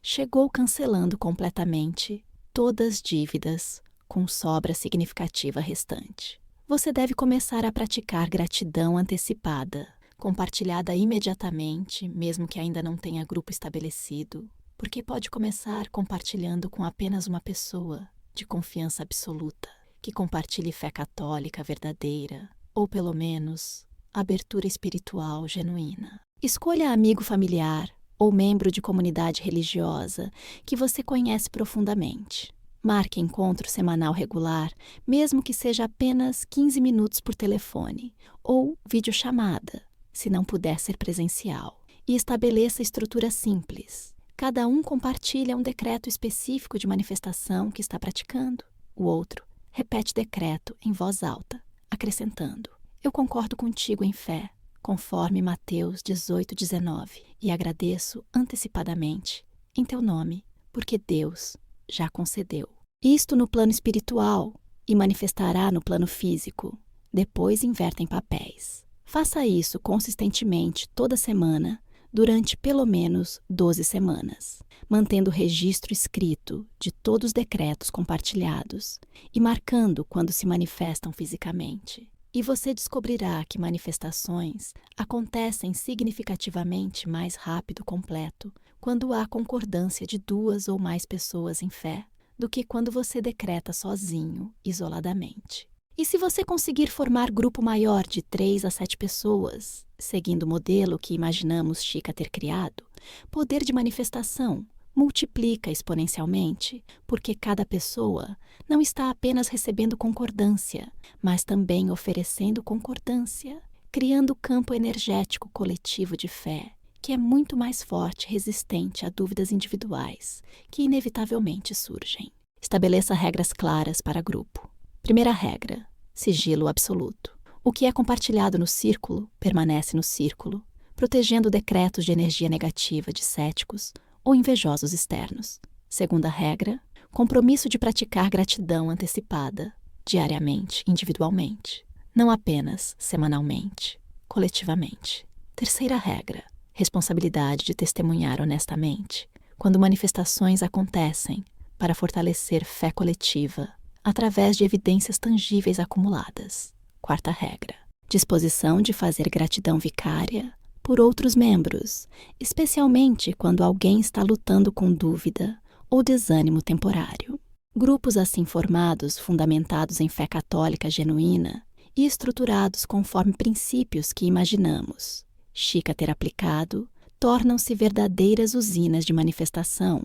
chegou cancelando completamente todas as dívidas com sobra significativa restante. Você deve começar a praticar gratidão antecipada, compartilhada imediatamente, mesmo que ainda não tenha grupo estabelecido, porque pode começar compartilhando com apenas uma pessoa de confiança absoluta, que compartilhe fé católica verdadeira, ou pelo menos abertura espiritual genuína. Escolha amigo familiar ou membro de comunidade religiosa que você conhece profundamente. Marque encontro semanal regular, mesmo que seja apenas 15 minutos por telefone, ou videochamada, se não puder ser presencial. E estabeleça estrutura simples. Cada um compartilha um decreto específico de manifestação que está praticando. O outro repete decreto em voz alta, acrescentando: "Eu concordo contigo em fé, conforme Mateus 18:19, e agradeço antecipadamente em teu nome, porque Deus já concedeu." Isto no plano espiritual e manifestará no plano físico. Depois invertem papéis. Faça isso consistentemente toda semana durante pelo menos 12 semanas, mantendo registro escrito de todos os decretos compartilhados e marcando quando se manifestam fisicamente. E você descobrirá que manifestações acontecem significativamente mais rápido completo quando há concordância de 2 ou mais pessoas em fé do que quando você decreta sozinho, isoladamente. E se você conseguir formar grupo maior de 3 a 7 pessoas, seguindo o modelo que imaginamos Chica ter criado, poder de manifestação multiplica exponencialmente, porque cada pessoa não está apenas recebendo concordância, mas também oferecendo concordância, criando campo energético coletivo de fé, que é muito mais forte e resistente a dúvidas individuais, que inevitavelmente surgem. Estabeleça regras claras para grupo. Primeira regra: sigilo absoluto. O que é compartilhado no círculo permanece no círculo, protegendo decretos de energia negativa de céticos ou invejosos externos. Segunda regra: compromisso de praticar gratidão antecipada, diariamente, individualmente, não apenas semanalmente, coletivamente. Terceira regra: responsabilidade de testemunhar honestamente quando manifestações acontecem para fortalecer fé coletiva através de evidências tangíveis acumuladas. Quarta regra: disposição de fazer gratidão vicária por outros membros, especialmente quando alguém está lutando com dúvida ou desânimo temporário. Grupos assim formados, fundamentados em fé católica genuína e estruturados conforme princípios que imaginamos, Chica ter aplicado, tornam-se verdadeiras usinas de manifestação,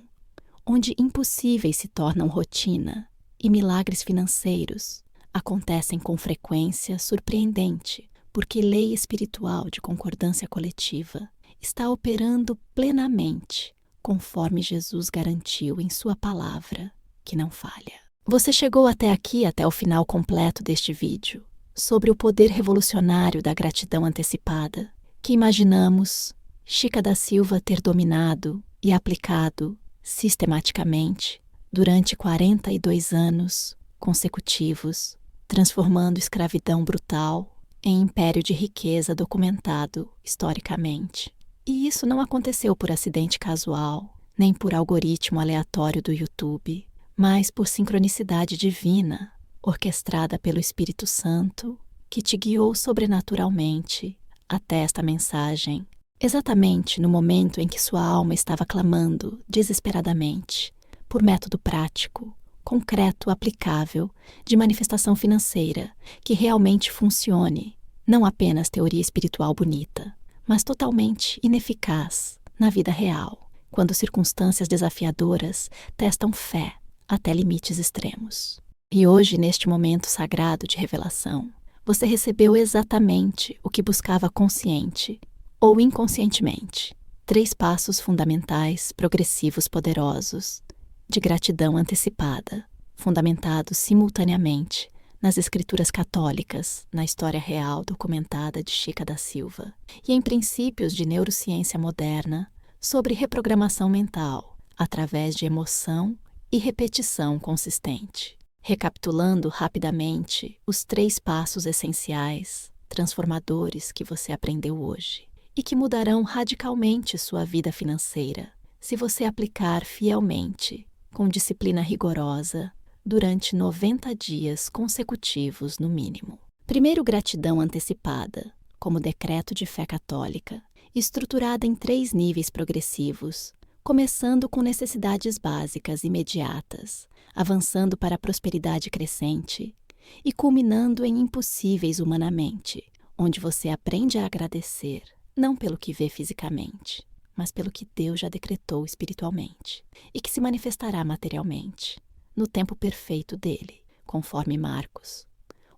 onde impossíveis se tornam rotina e milagres financeiros acontecem com frequência surpreendente, porque lei espiritual de concordância coletiva está operando plenamente, conforme Jesus garantiu em sua palavra, que não falha. Você chegou até aqui, até o final completo deste vídeo, sobre o poder revolucionário da gratidão antecipada, que imaginamos Chica da Silva ter dominado e aplicado sistematicamente durante 42 anos consecutivos, transformando escravidão brutal em império de riqueza documentado historicamente. E isso não aconteceu por acidente casual, nem por algoritmo aleatório do YouTube, mas por sincronicidade divina, orquestrada pelo Espírito Santo, que te guiou sobrenaturalmente até esta mensagem, exatamente no momento em que sua alma estava clamando desesperadamente por método prático, concreto, aplicável, de manifestação financeira, que realmente funcione, não apenas teoria espiritual bonita, mas totalmente ineficaz na vida real, quando circunstâncias desafiadoras testam fé até limites extremos. E hoje, neste momento sagrado de revelação, você recebeu exatamente o que buscava consciente ou inconscientemente. 3 passos fundamentais, progressivos, poderosos, de gratidão antecipada, fundamentados simultaneamente nas escrituras católicas, na história real documentada de Chica da Silva e em princípios de neurociência moderna sobre reprogramação mental através de emoção e repetição consistente. Recapitulando rapidamente os 3 passos essenciais, transformadores que você aprendeu hoje e que mudarão radicalmente sua vida financeira se você aplicar fielmente, com disciplina rigorosa, durante 90 dias consecutivos no mínimo. Primeiro, gratidão antecipada, como decreto de fé católica, estruturada em 3 níveis progressivos, começando com necessidades básicas imediatas, avançando para a prosperidade crescente e culminando em impossíveis humanamente, onde você aprende a agradecer, não pelo que vê fisicamente, mas pelo que Deus já decretou espiritualmente e que se manifestará materialmente, no tempo perfeito dele, conforme Marcos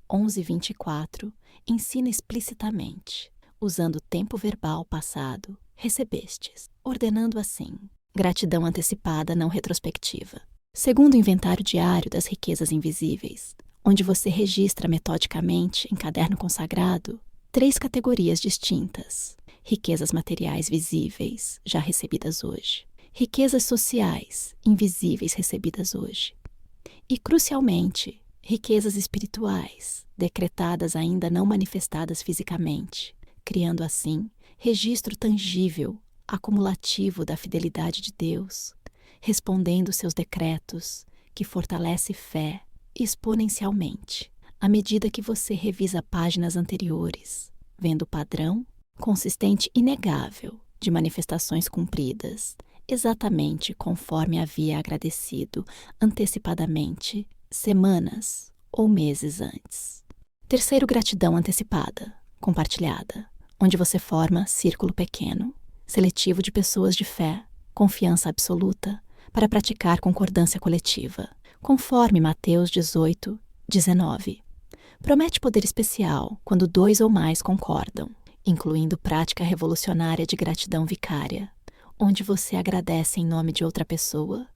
11:24 ensina explicitamente, usando o tempo verbal passado, recebestes, ordenando assim, gratidão antecipada não retrospectiva. Segundo o inventário diário das riquezas invisíveis, onde você registra metodicamente em caderno consagrado 3 categorias distintas: riquezas materiais visíveis, já recebidas hoje, riquezas sociais, invisíveis, recebidas hoje, e, crucialmente, riquezas espirituais, decretadas ainda não manifestadas fisicamente, criando assim registro tangível, acumulativo da fidelidade de Deus, respondendo seus decretos, que fortalece fé exponencialmente, à medida que você revisa páginas anteriores, vendo o padrão consistente inegável de manifestações cumpridas, exatamente conforme havia agradecido antecipadamente semanas ou meses antes. Terceiro, gratidão antecipada, compartilhada, onde você forma círculo pequeno, seletivo de pessoas de fé, confiança absoluta, para praticar concordância coletiva, conforme Mateus 18:19. Promete poder especial quando 2 ou mais concordam, incluindo prática revolucionária de gratidão vicária, onde você agradece em nome de outra pessoa,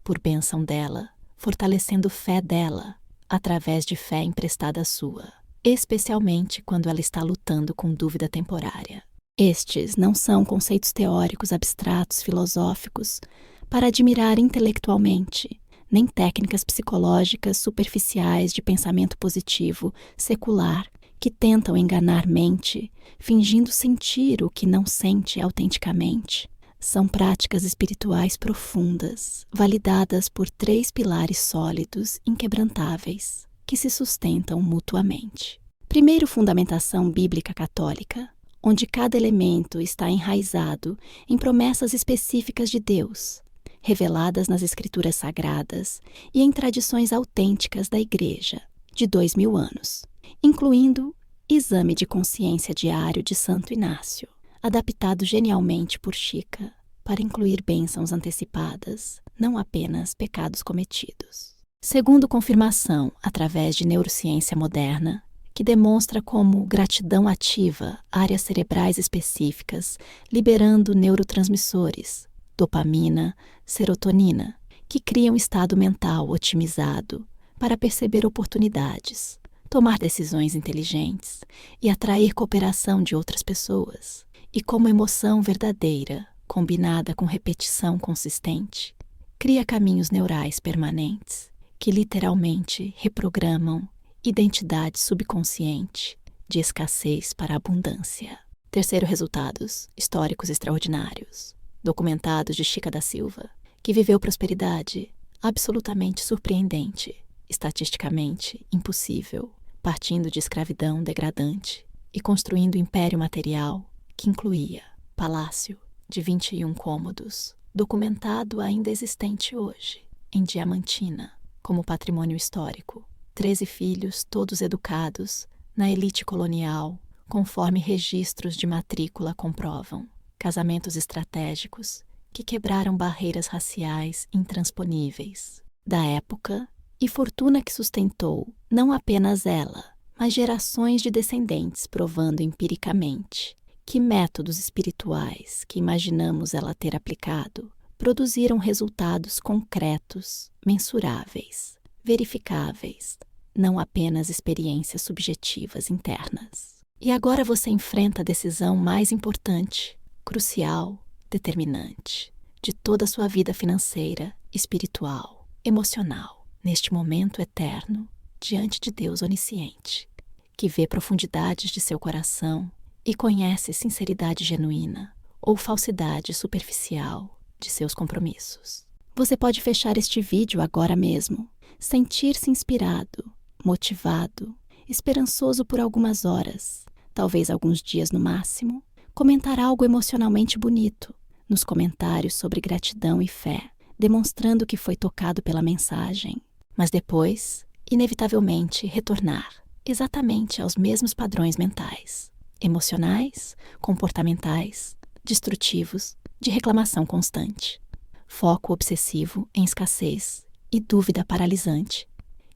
por bênção dela, fortalecendo fé dela, através de fé emprestada sua, especialmente quando ela está lutando com dúvida temporária. Estes não são conceitos teóricos abstratos filosóficos para admirar intelectualmente, nem técnicas psicológicas superficiais de pensamento positivo, secular, que tentam enganar mente, fingindo sentir o que não sente autenticamente. São práticas espirituais profundas, validadas por 3 pilares sólidos, inquebrantáveis, que se sustentam mutuamente. Primeiro, fundamentação bíblica católica, onde cada elemento está enraizado em promessas específicas de Deus, reveladas nas escrituras sagradas e em tradições autênticas da Igreja de 2000 anos, incluindo Exame de Consciência Diário de Santo Inácio, adaptado genialmente por Chica para incluir bênçãos antecipadas, não apenas pecados cometidos. Segundo confirmação através de neurociência moderna, que demonstra como gratidão ativa áreas cerebrais específicas, liberando neurotransmissores, dopamina, serotonina, que criam um estado mental otimizado para perceber oportunidades, tomar decisões inteligentes e atrair cooperação de outras pessoas. E como emoção verdadeira, combinada com repetição consistente, cria caminhos neurais permanentes que literalmente reprogramam identidade subconsciente de escassez para abundância. Terceiro, resultados históricos extraordinários. Documentados de Chica da Silva, que viveu prosperidade absolutamente surpreendente, estatisticamente impossível, partindo de escravidão degradante e construindo império material que incluía palácio de 21 cômodos, documentado ainda existente hoje, em Diamantina, como patrimônio histórico. 13 filhos, todos educados na elite colonial, conforme registros de matrícula comprovam. Casamentos estratégicos que quebraram barreiras raciais intransponíveis da época e fortuna que sustentou não apenas ela, mas gerações de descendentes, provando empiricamente que métodos espirituais que imaginamos ela ter aplicado produziram resultados concretos, mensuráveis, verificáveis, não apenas experiências subjetivas internas. E agora você enfrenta a decisão mais importante, crucial, determinante, de toda a sua vida financeira, espiritual, emocional, neste momento eterno, diante de Deus onisciente, que vê profundidades de seu coração e conhece sinceridade genuína ou falsidade superficial de seus compromissos. Você pode fechar este vídeo agora mesmo, sentir-se inspirado, motivado, esperançoso por algumas horas, talvez alguns dias no máximo, comentar algo emocionalmente bonito nos comentários sobre gratidão e fé, demonstrando que foi tocado pela mensagem, mas depois, inevitavelmente, retornar exatamente aos mesmos padrões mentais, emocionais, comportamentais, destrutivos, de reclamação constante, foco obsessivo em escassez e dúvida paralisante,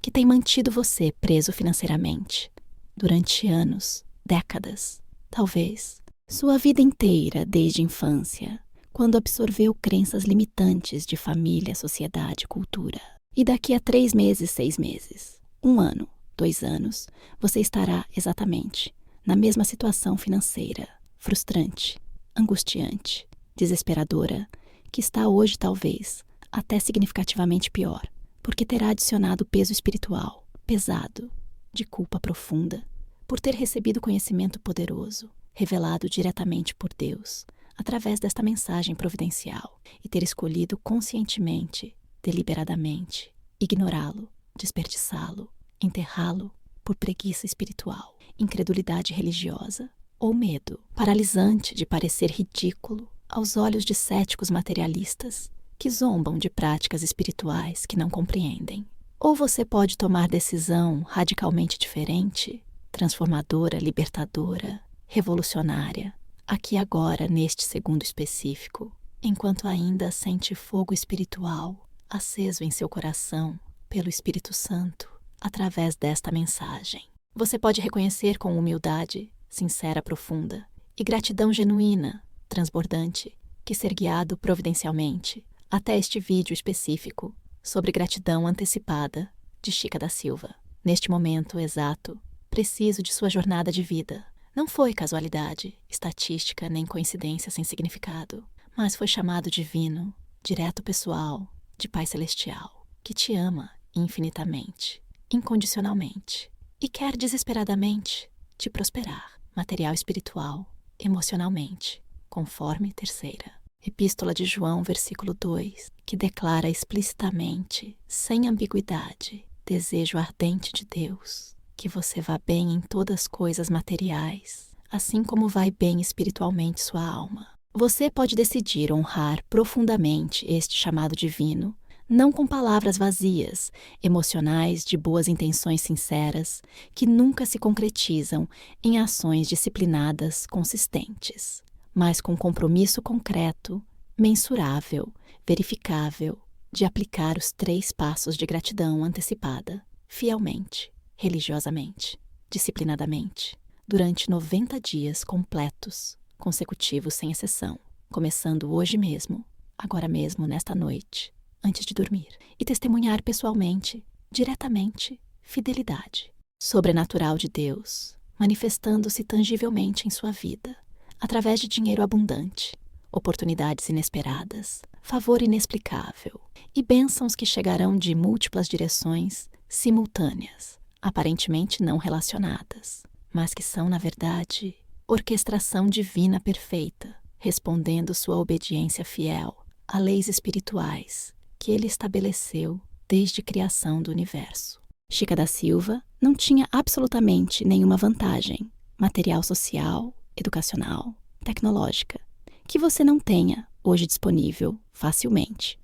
que tem mantido você preso financeiramente durante anos, décadas, talvez sua vida inteira desde a infância, quando absorveu crenças limitantes de família, sociedade e cultura. E daqui a 3 meses, 6 meses, 1 ano, 2 anos, você estará exatamente na mesma situação financeira, frustrante, angustiante, desesperadora, que está hoje talvez até significativamente pior, porque terá adicionado peso espiritual, pesado, de culpa profunda, por ter recebido conhecimento poderoso, revelado diretamente por Deus, através desta mensagem providencial, e ter escolhido conscientemente, deliberadamente, ignorá-lo, desperdiçá-lo, enterrá-lo por preguiça espiritual, incredulidade religiosa ou medo paralisante de parecer ridículo aos olhos de céticos materialistas que zombam de práticas espirituais que não compreendem. Ou você pode tomar decisão radicalmente diferente, transformadora, libertadora, revolucionária, aqui e agora, neste segundo específico, enquanto ainda sente fogo espiritual aceso em seu coração pelo Espírito Santo, através desta mensagem. Você pode reconhecer com humildade, sincera, profunda, e gratidão genuína, transbordante, que ser guiado providencialmente até este vídeo específico sobre gratidão antecipada de Chica da Silva. Neste momento exato, preciso de sua jornada de vida. Não foi casualidade, estatística nem coincidência sem significado, mas foi chamado divino, direto pessoal, de Pai Celestial, que te ama infinitamente, incondicionalmente, e quer desesperadamente te prosperar, material, espiritual, emocionalmente, conforme terceira. Epístola de João, versículo 2, que declara explicitamente, sem ambiguidade, desejo ardente de Deus, que você vá bem em todas as coisas materiais, assim como vai bem espiritualmente sua alma. Você pode decidir honrar profundamente este chamado divino, não com palavras vazias, emocionais de boas intenções sinceras, que nunca se concretizam em ações disciplinadas consistentes, mas com compromisso concreto, mensurável, verificável, de aplicar os 3 passos de gratidão antecipada, fielmente, religiosamente, disciplinadamente, durante 90 dias completos, consecutivos sem exceção, começando hoje mesmo, agora mesmo, nesta noite, antes de dormir, e testemunhar pessoalmente, diretamente, fidelidade sobrenatural de Deus, manifestando-se tangivelmente em sua vida, através de dinheiro abundante, oportunidades inesperadas, favor inexplicável e bênçãos que chegarão de múltiplas direções simultâneas, aparentemente não relacionadas, mas que são, na verdade, orquestração divina perfeita, respondendo sua obediência fiel a leis espirituais que ele estabeleceu desde a criação do universo. Chica da Silva não tinha absolutamente nenhuma vantagem material, social, educacional, tecnológica, que você não tenha hoje disponível facilmente.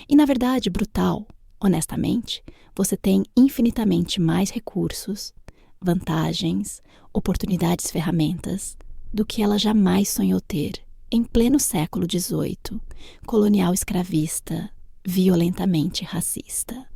E, na verdade, brutal, honestamente, você tem infinitamente mais recursos, vantagens, oportunidades, ferramentas do que ela jamais sonhou ter em pleno século XVIII, colonial escravista, violentamente racista.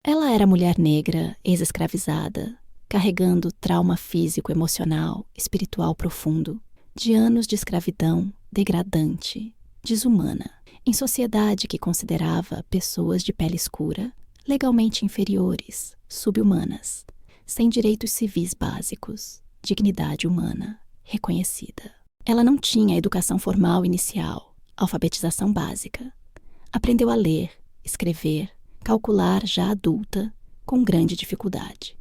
Ela era mulher negra, ex-escravizada, carregando trauma físico, emocional, espiritual profundo, de anos de escravidão degradante, desumana, em sociedade que considerava pessoas de pele escura, legalmente inferiores, subhumanas, sem direitos civis básicos, dignidade humana reconhecida. Ela não tinha educação formal inicial, alfabetização básica. Aprendeu a ler, escrever, calcular já adulta, com grande dificuldade.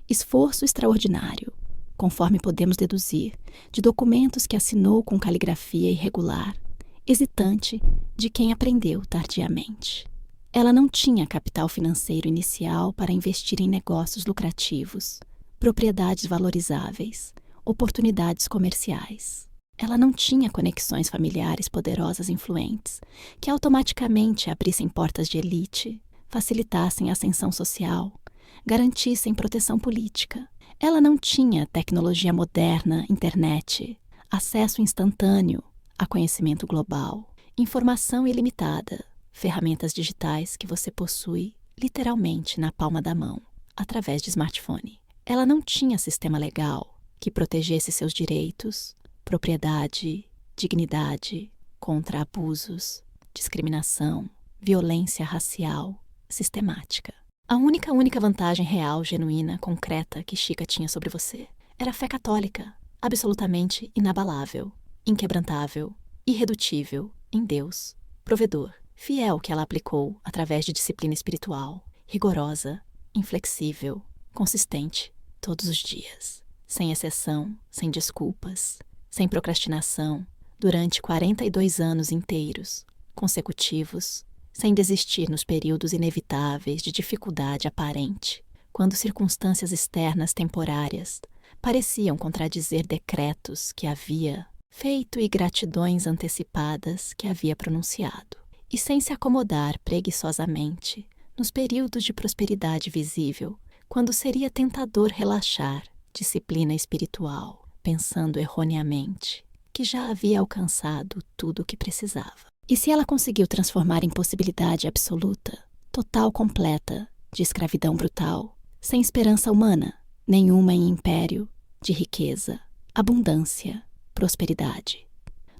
Esforço extraordinário, conforme podemos deduzir, de documentos que assinou com caligrafia irregular, hesitante de quem aprendeu tardiamente. Ela não tinha capital financeiro inicial para investir em negócios lucrativos, propriedades valorizáveis, oportunidades comerciais. Ela não tinha conexões familiares poderosas e influentes, que automaticamente abrissem portas de elite, facilitassem a ascensão social, garantissem proteção política. Ela não tinha tecnologia moderna, internet, acesso instantâneo a conhecimento global, informação ilimitada, ferramentas digitais que você possui literalmente na palma da mão, através de smartphone. Ela não tinha sistema legal que protegesse seus direitos, propriedade, dignidade, contra abusos, discriminação, violência racial, sistemática. A única vantagem real, genuína, concreta que Chica tinha sobre você era a fé católica, absolutamente inabalável, inquebrantável, irredutível em Deus, provedor, fiel que ela aplicou através de disciplina espiritual, rigorosa, inflexível, consistente, todos os dias, sem exceção, sem desculpas, sem procrastinação, durante 42 anos inteiros, consecutivos, sem desistir nos períodos inevitáveis de dificuldade aparente, quando circunstâncias externas temporárias pareciam contradizer decretos que havia feito e gratidões antecipadas que havia pronunciado, e sem se acomodar preguiçosamente nos períodos de prosperidade visível, quando seria tentador relaxar, disciplina espiritual, pensando erroneamente que já havia alcançado tudo o que precisava. E se ela conseguiu transformar em possibilidade absoluta, total, completa, de escravidão brutal, sem esperança humana, nenhuma em império, de riqueza, abundância, prosperidade,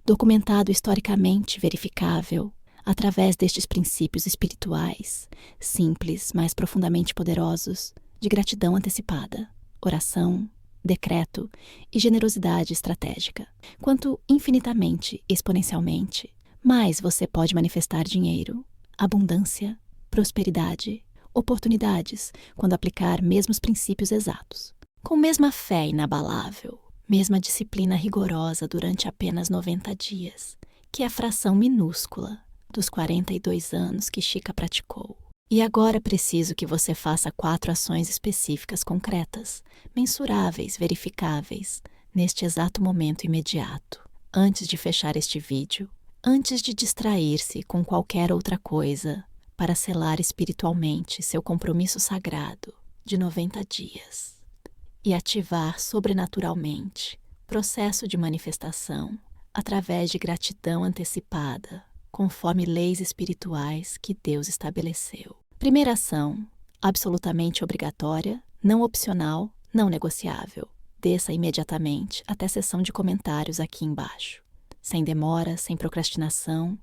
documentado historicamente verificável, através destes princípios espirituais, simples, mas profundamente poderosos, de gratidão antecipada, oração, decreto e generosidade estratégica. Quanto infinitamente, exponencialmente, mais você pode manifestar dinheiro, abundância, prosperidade, oportunidades, quando aplicar mesmos princípios exatos. Com mesma fé inabalável, mesma disciplina rigorosa durante apenas 90 dias, que é a fração minúscula dos 42 anos que Chica praticou. E agora preciso que você faça 4 ações específicas concretas, mensuráveis, verificáveis, neste exato momento imediato, antes de fechar este vídeo, antes de distrair-se com qualquer outra coisa, para selar espiritualmente seu compromisso sagrado de 90 dias e ativar sobrenaturalmente processo de manifestação através de gratidão antecipada, conforme leis espirituais que Deus estabeleceu. Primeira ação, absolutamente obrigatória, não opcional, não negociável. Desça imediatamente até a seção de comentários aqui embaixo, sem demora, sem procrastinação,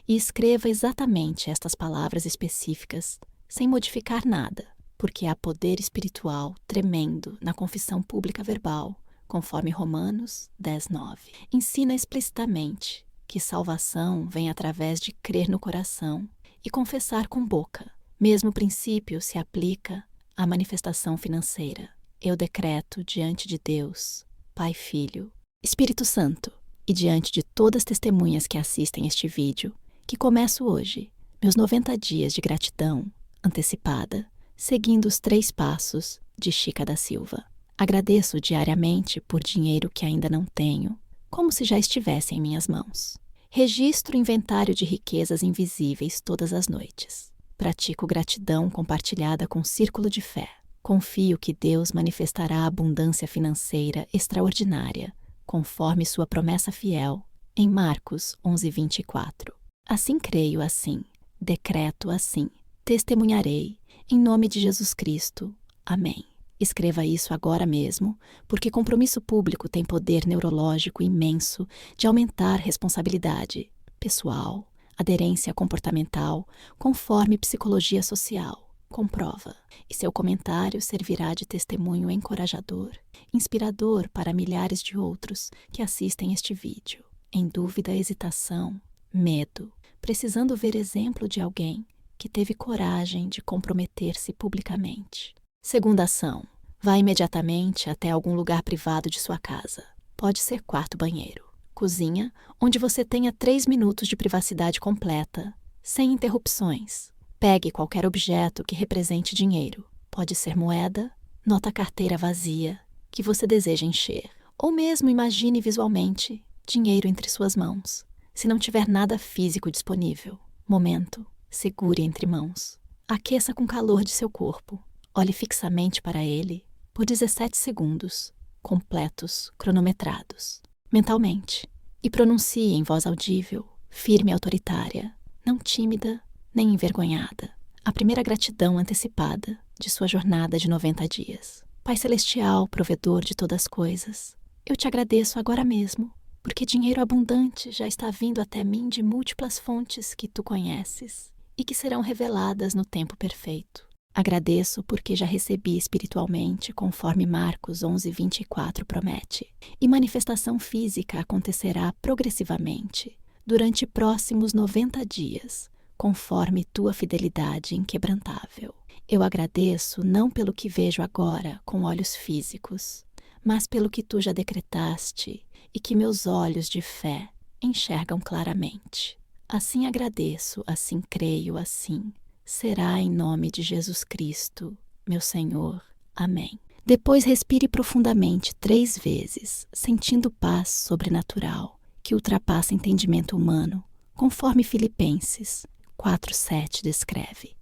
e escreva exatamente estas palavras específicas, sem modificar nada, porque há poder espiritual tremendo na confissão pública verbal, conforme Romanos 10:9. Ensina explicitamente que salvação vem através de crer no coração e confessar com boca. Mesmo princípio se aplica à manifestação financeira. Eu decreto diante de Deus, Pai, Filho, Espírito Santo, e diante de todas as testemunhas que assistem este vídeo, que começo hoje meus 90 dias de gratidão antecipada, seguindo os 3 passos de Chica da Silva. Agradeço diariamente por dinheiro que ainda não tenho, como se já estivesse em minhas mãos. Registro o inventário de riquezas invisíveis todas as noites. Pratico gratidão compartilhada com círculo de fé. Confio que Deus manifestará abundância financeira extraordinária, conforme sua promessa fiel, em Marcos 11:24. Assim creio, assim, decreto assim, testemunharei, em nome de Jesus Cristo. Amém. Escreva isso agora mesmo, porque compromisso público tem poder neurológico imenso de aumentar responsabilidade pessoal, aderência comportamental, conforme psicologia social. Comprova, e seu comentário servirá de testemunho encorajador, inspirador para milhares de outros que assistem este vídeo. Em dúvida, hesitação, medo, precisando ver exemplo de alguém que teve coragem de comprometer-se publicamente. Segunda ação, vá imediatamente até algum lugar privado de sua casa. Pode ser quarto, banheiro, cozinha, onde você tenha 3 minutos de privacidade completa, sem interrupções. Pegue qualquer objeto que represente dinheiro. Pode ser moeda, nota carteira vazia, que você deseja encher. Ou mesmo imagine visualmente dinheiro entre suas mãos. Se não tiver nada físico disponível, momento, segure entre mãos. Aqueça com calor de seu corpo. Olhe fixamente para ele por 17 segundos, completos, cronometrados, mentalmente, e pronuncie em voz audível, firme e autoritária, não tímida nem envergonhada, a primeira gratidão antecipada de sua jornada de 90 dias. Pai Celestial, provedor de todas as coisas, eu te agradeço agora mesmo, porque dinheiro abundante já está vindo até mim de múltiplas fontes que tu conheces e que serão reveladas no tempo perfeito. Agradeço porque já recebi espiritualmente, conforme Marcos 11:24 promete, e manifestação física acontecerá progressivamente durante próximos 90 dias, conforme tua fidelidade inquebrantável. Eu agradeço não pelo que vejo agora com olhos físicos, mas pelo que tu já decretaste e que meus olhos de fé enxergam claramente. Assim agradeço, assim creio, assim será em nome de Jesus Cristo, meu Senhor. Amém. Depois respire profundamente 3 vezes, sentindo paz sobrenatural, que ultrapassa entendimento humano, conforme Filipenses 4:7 descreve.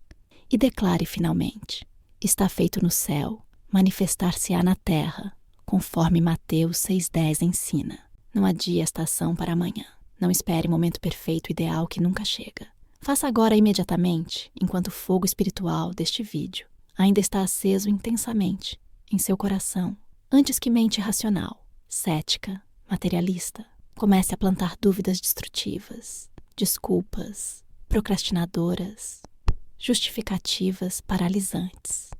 E declare finalmente: está feito no céu, manifestar-se-á na terra, conforme Mateus 6:10 ensina. Não adie esta ação para amanhã. Não espere momento perfeito ideal que nunca chega. Faça agora imediatamente, enquanto o fogo espiritual deste vídeo ainda está aceso intensamente em seu coração, antes que mente racional, cética, materialista, comece a plantar dúvidas destrutivas, desculpas, procrastinadoras, justificativas paralisantes.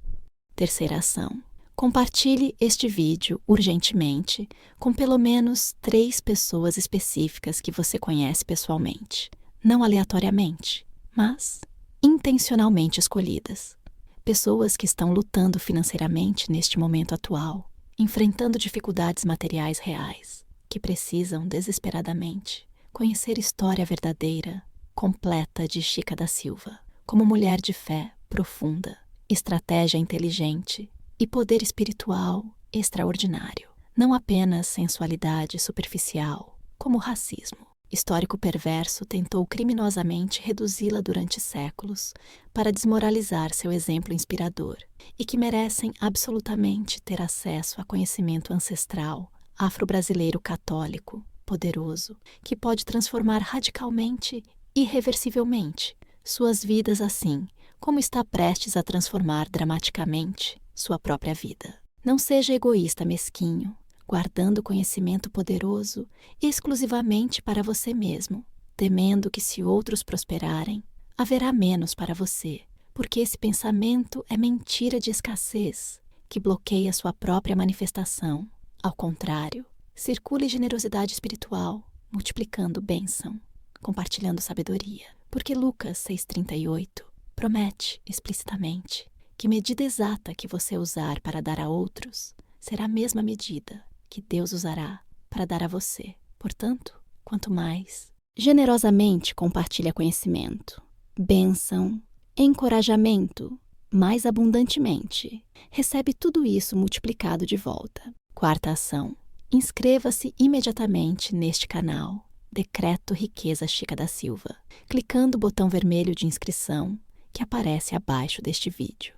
Terceira ação. Compartilhe este vídeo urgentemente com pelo menos 3 pessoas específicas que você conhece pessoalmente. Não aleatoriamente, mas intencionalmente escolhidas. Pessoas que estão lutando financeiramente neste momento atual, enfrentando dificuldades materiais reais, que precisam desesperadamente conhecer a história verdadeira, completa de Chica da Silva, como mulher de fé profunda, estratégia inteligente e poder espiritual extraordinário. Não apenas sensualidade superficial, como o racismo. Histórico perverso tentou criminosamente reduzi-la durante séculos para desmoralizar seu exemplo inspirador, e que merecem absolutamente ter acesso a conhecimento ancestral, afro-brasileiro católico, poderoso, que pode transformar radicalmente, irreversivelmente, suas vidas assim, como está prestes a transformar dramaticamente sua própria vida. Não seja egoísta mesquinho, guardando conhecimento poderoso exclusivamente para você mesmo, temendo que se outros prosperarem, haverá menos para você, porque esse pensamento é mentira de escassez, que bloqueia sua própria manifestação. Ao contrário, circule generosidade espiritual, multiplicando bênção, compartilhando sabedoria, porque Lucas 6,38 promete explicitamente que medida exata que você usar para dar a outros será a mesma medida que Deus usará para dar a você. Portanto, quanto mais generosamente compartilha conhecimento, bênção, encorajamento, mais abundantemente, recebe tudo isso multiplicado de volta. Quarta ação: inscreva-se imediatamente neste canal, Decreto Riqueza Chica da Silva, clicando o botão vermelho de inscrição que aparece abaixo deste vídeo.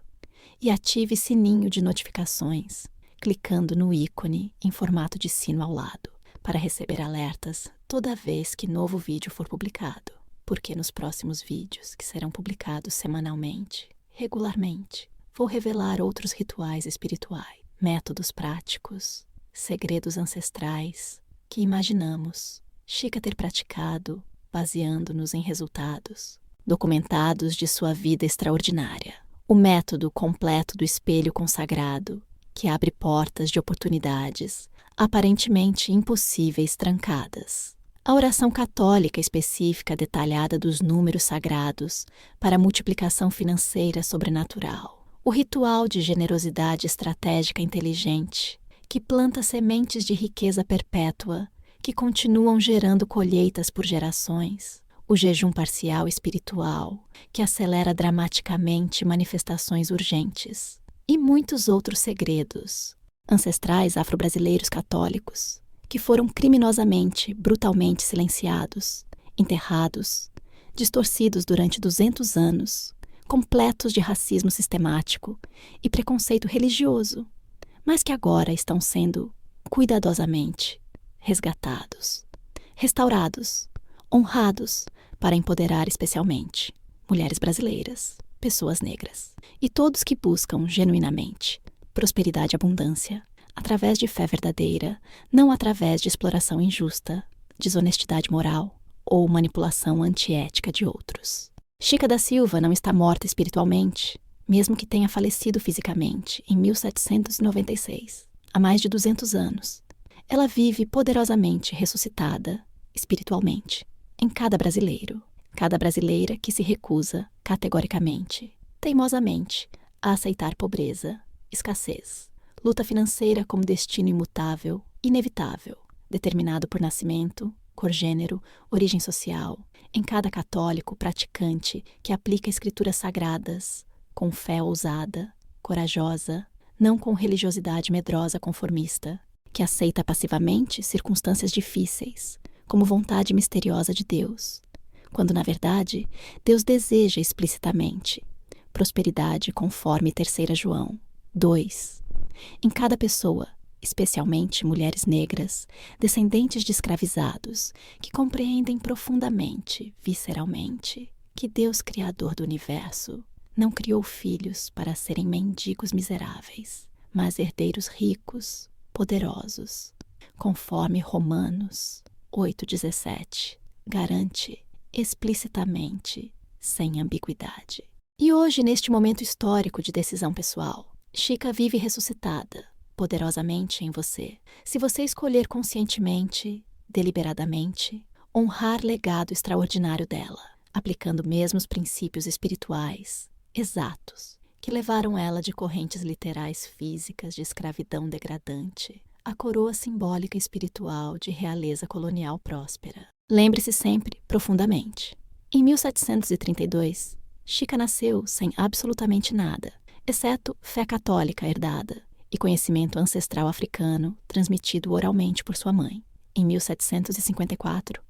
E ative sininho de notificações, clicando no ícone em formato de sino ao lado, para receber alertas toda vez que novo vídeo for publicado, porque nos próximos vídeos, que serão publicados semanalmente, regularmente, vou revelar outros rituais espirituais, métodos práticos, segredos ancestrais que imaginamos Chica ter praticado, baseando-nos em resultados documentados de sua vida extraordinária. O método completo do espelho consagrado, que abre portas de oportunidades aparentemente impossíveis trancadas. A oração católica específica detalhada dos números sagrados para a multiplicação financeira sobrenatural. O ritual de generosidade estratégica inteligente, que planta sementes de riqueza perpétua que continuam gerando colheitas por gerações. O jejum parcial espiritual, que acelera dramaticamente manifestações urgentes. E muitos outros segredos ancestrais afro-brasileiros católicos, que foram criminosamente, brutalmente silenciados, enterrados, distorcidos durante 200 anos, completos de racismo sistemático e preconceito religioso, mas que agora estão sendo cuidadosamente resgatados, restaurados, honrados para empoderar especialmente mulheres brasileiras, pessoas negras e todos que buscam genuinamente prosperidade e abundância através de fé verdadeira, não através de exploração injusta, desonestidade moral ou manipulação antiética de outros. Chica da Silva não está morta espiritualmente, mesmo que tenha falecido fisicamente em 1796, há mais de 200 anos. Ela vive poderosamente ressuscitada, espiritualmente, em cada brasileiro, cada brasileira que se recusa, categoricamente, teimosamente, a aceitar pobreza, escassez, luta financeira como destino imutável, inevitável, determinado por nascimento, cor, gênero, origem social, em cada católico praticante que aplica escrituras sagradas, com fé ousada, corajosa, não com religiosidade medrosa conformista, que aceita passivamente circunstâncias difíceis, como vontade misteriosa de Deus, quando, na verdade, Deus deseja explicitamente prosperidade conforme 3 João 2. Em cada pessoa, especialmente mulheres negras, descendentes de escravizados, que compreendem profundamente, visceralmente, que Deus, Criador do Universo, não criou filhos para serem mendigos miseráveis, mas herdeiros ricos, poderosos, conforme Romanos 8,17 garante explicitamente, sem ambiguidade. E hoje, neste momento histórico de decisão pessoal, Chica vive ressuscitada, poderosamente em você. Se você escolher conscientemente, deliberadamente, honrar legado extraordinário dela, aplicando mesmo os princípios espirituais, exatos, que levaram ela de correntes literais físicas de escravidão degradante à coroa simbólica espiritual de realeza colonial próspera. Lembre-se sempre, profundamente. Em 1732, Chica nasceu sem absolutamente nada, exceto fé católica herdada e conhecimento ancestral africano transmitido oralmente por sua mãe. em 1754,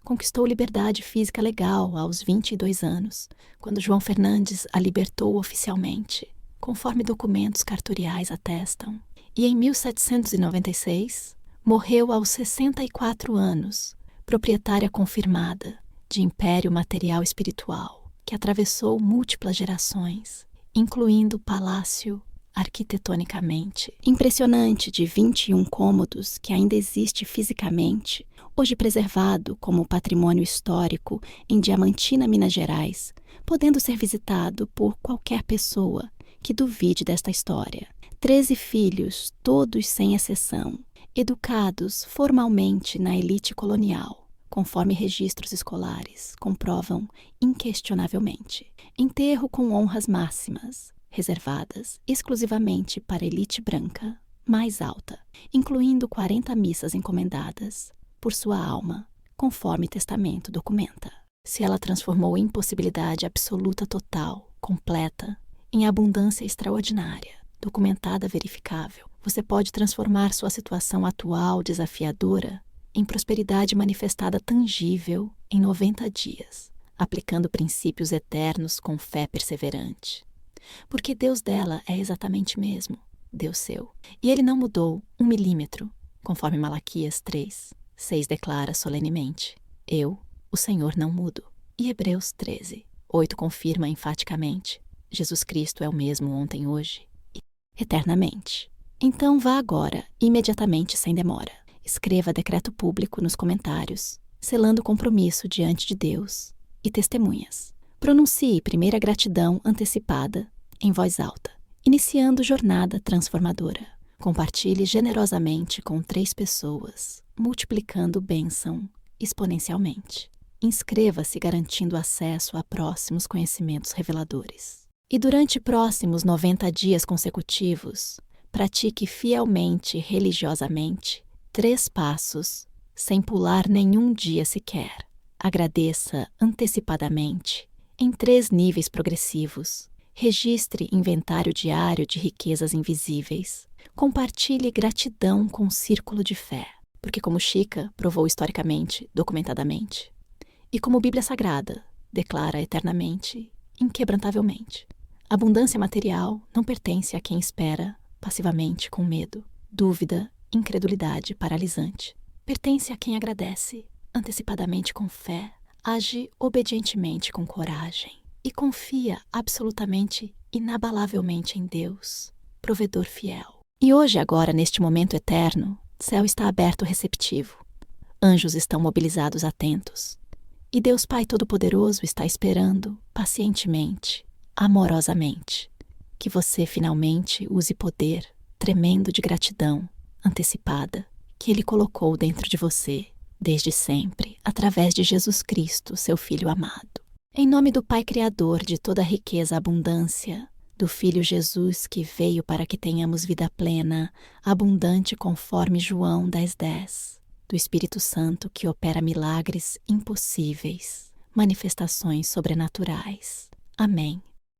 conquistou liberdade física legal aos 22 anos, quando João Fernandes a libertou oficialmente, conforme documentos cartoriais atestam. E em 1796, morreu aos 64 anos, proprietária confirmada de império material espiritual, que atravessou múltiplas gerações, incluindo o palácio arquitetonicamente impressionante de 21 cômodos que ainda existe fisicamente, hoje preservado como patrimônio histórico em Diamantina, Minas Gerais, podendo ser visitado por qualquer pessoa que duvide desta história. 13 filhos, todos sem exceção, educados formalmente na elite colonial, conforme registros escolares comprovam inquestionavelmente. Enterro com honras máximas, reservadas exclusivamente para a elite branca mais alta, incluindo 40 missas encomendadas por sua alma, conforme testamento documenta. Se ela transformou impossibilidade absoluta total, completa, em abundância extraordinária, documentada verificável, você pode transformar sua situação atual desafiadora em prosperidade manifestada tangível em 90 dias, aplicando princípios eternos com fé perseverante. Porque Deus dela é exatamente mesmo Deus seu. E ele não mudou 1 milímetro, conforme Malaquias 3:6 declara solenemente: Eu, o Senhor, não mudo. E Hebreus 13:8 confirma enfaticamente: Jesus Cristo é o mesmo ontem, hoje e eternamente. Então vá agora, imediatamente, sem demora. Escreva decreto público nos comentários, selando o compromisso diante de Deus e testemunhas. Pronuncie primeira gratidão antecipada em voz alta, iniciando jornada transformadora. Compartilhe generosamente com 3 pessoas, multiplicando bênção exponencialmente. Inscreva-se garantindo acesso a próximos conhecimentos reveladores. E durante próximos 90 dias consecutivos, pratique fielmente e religiosamente 3 passos, sem pular nenhum dia sequer. Agradeça antecipadamente em 3 níveis progressivos. Registre inventário diário de riquezas invisíveis. Compartilhe gratidão com um círculo de fé, porque como Chica provou historicamente, documentadamente, e como Bíblia Sagrada declara eternamente, inquebrantavelmente, abundância material não pertence a quem espera passivamente com medo, dúvida, incredulidade paralisante. Pertence a quem agradece antecipadamente com fé, age obedientemente com coragem e confia absolutamente, inabalavelmente em Deus, provedor fiel. E hoje, agora, neste momento eterno, o céu está aberto receptivo. Anjos estão mobilizados atentos. E Deus Pai Todo-Poderoso está esperando, pacientemente, amorosamente, que você finalmente use poder tremendo de gratidão antecipada que Ele colocou dentro de você, desde sempre, através de Jesus Cristo, seu Filho amado. Em nome do Pai Criador de toda a riqueza, abundância, do Filho Jesus que veio para que tenhamos vida plena, abundante conforme João 10:10, do Espírito Santo que opera milagres impossíveis, manifestações sobrenaturais. Amém.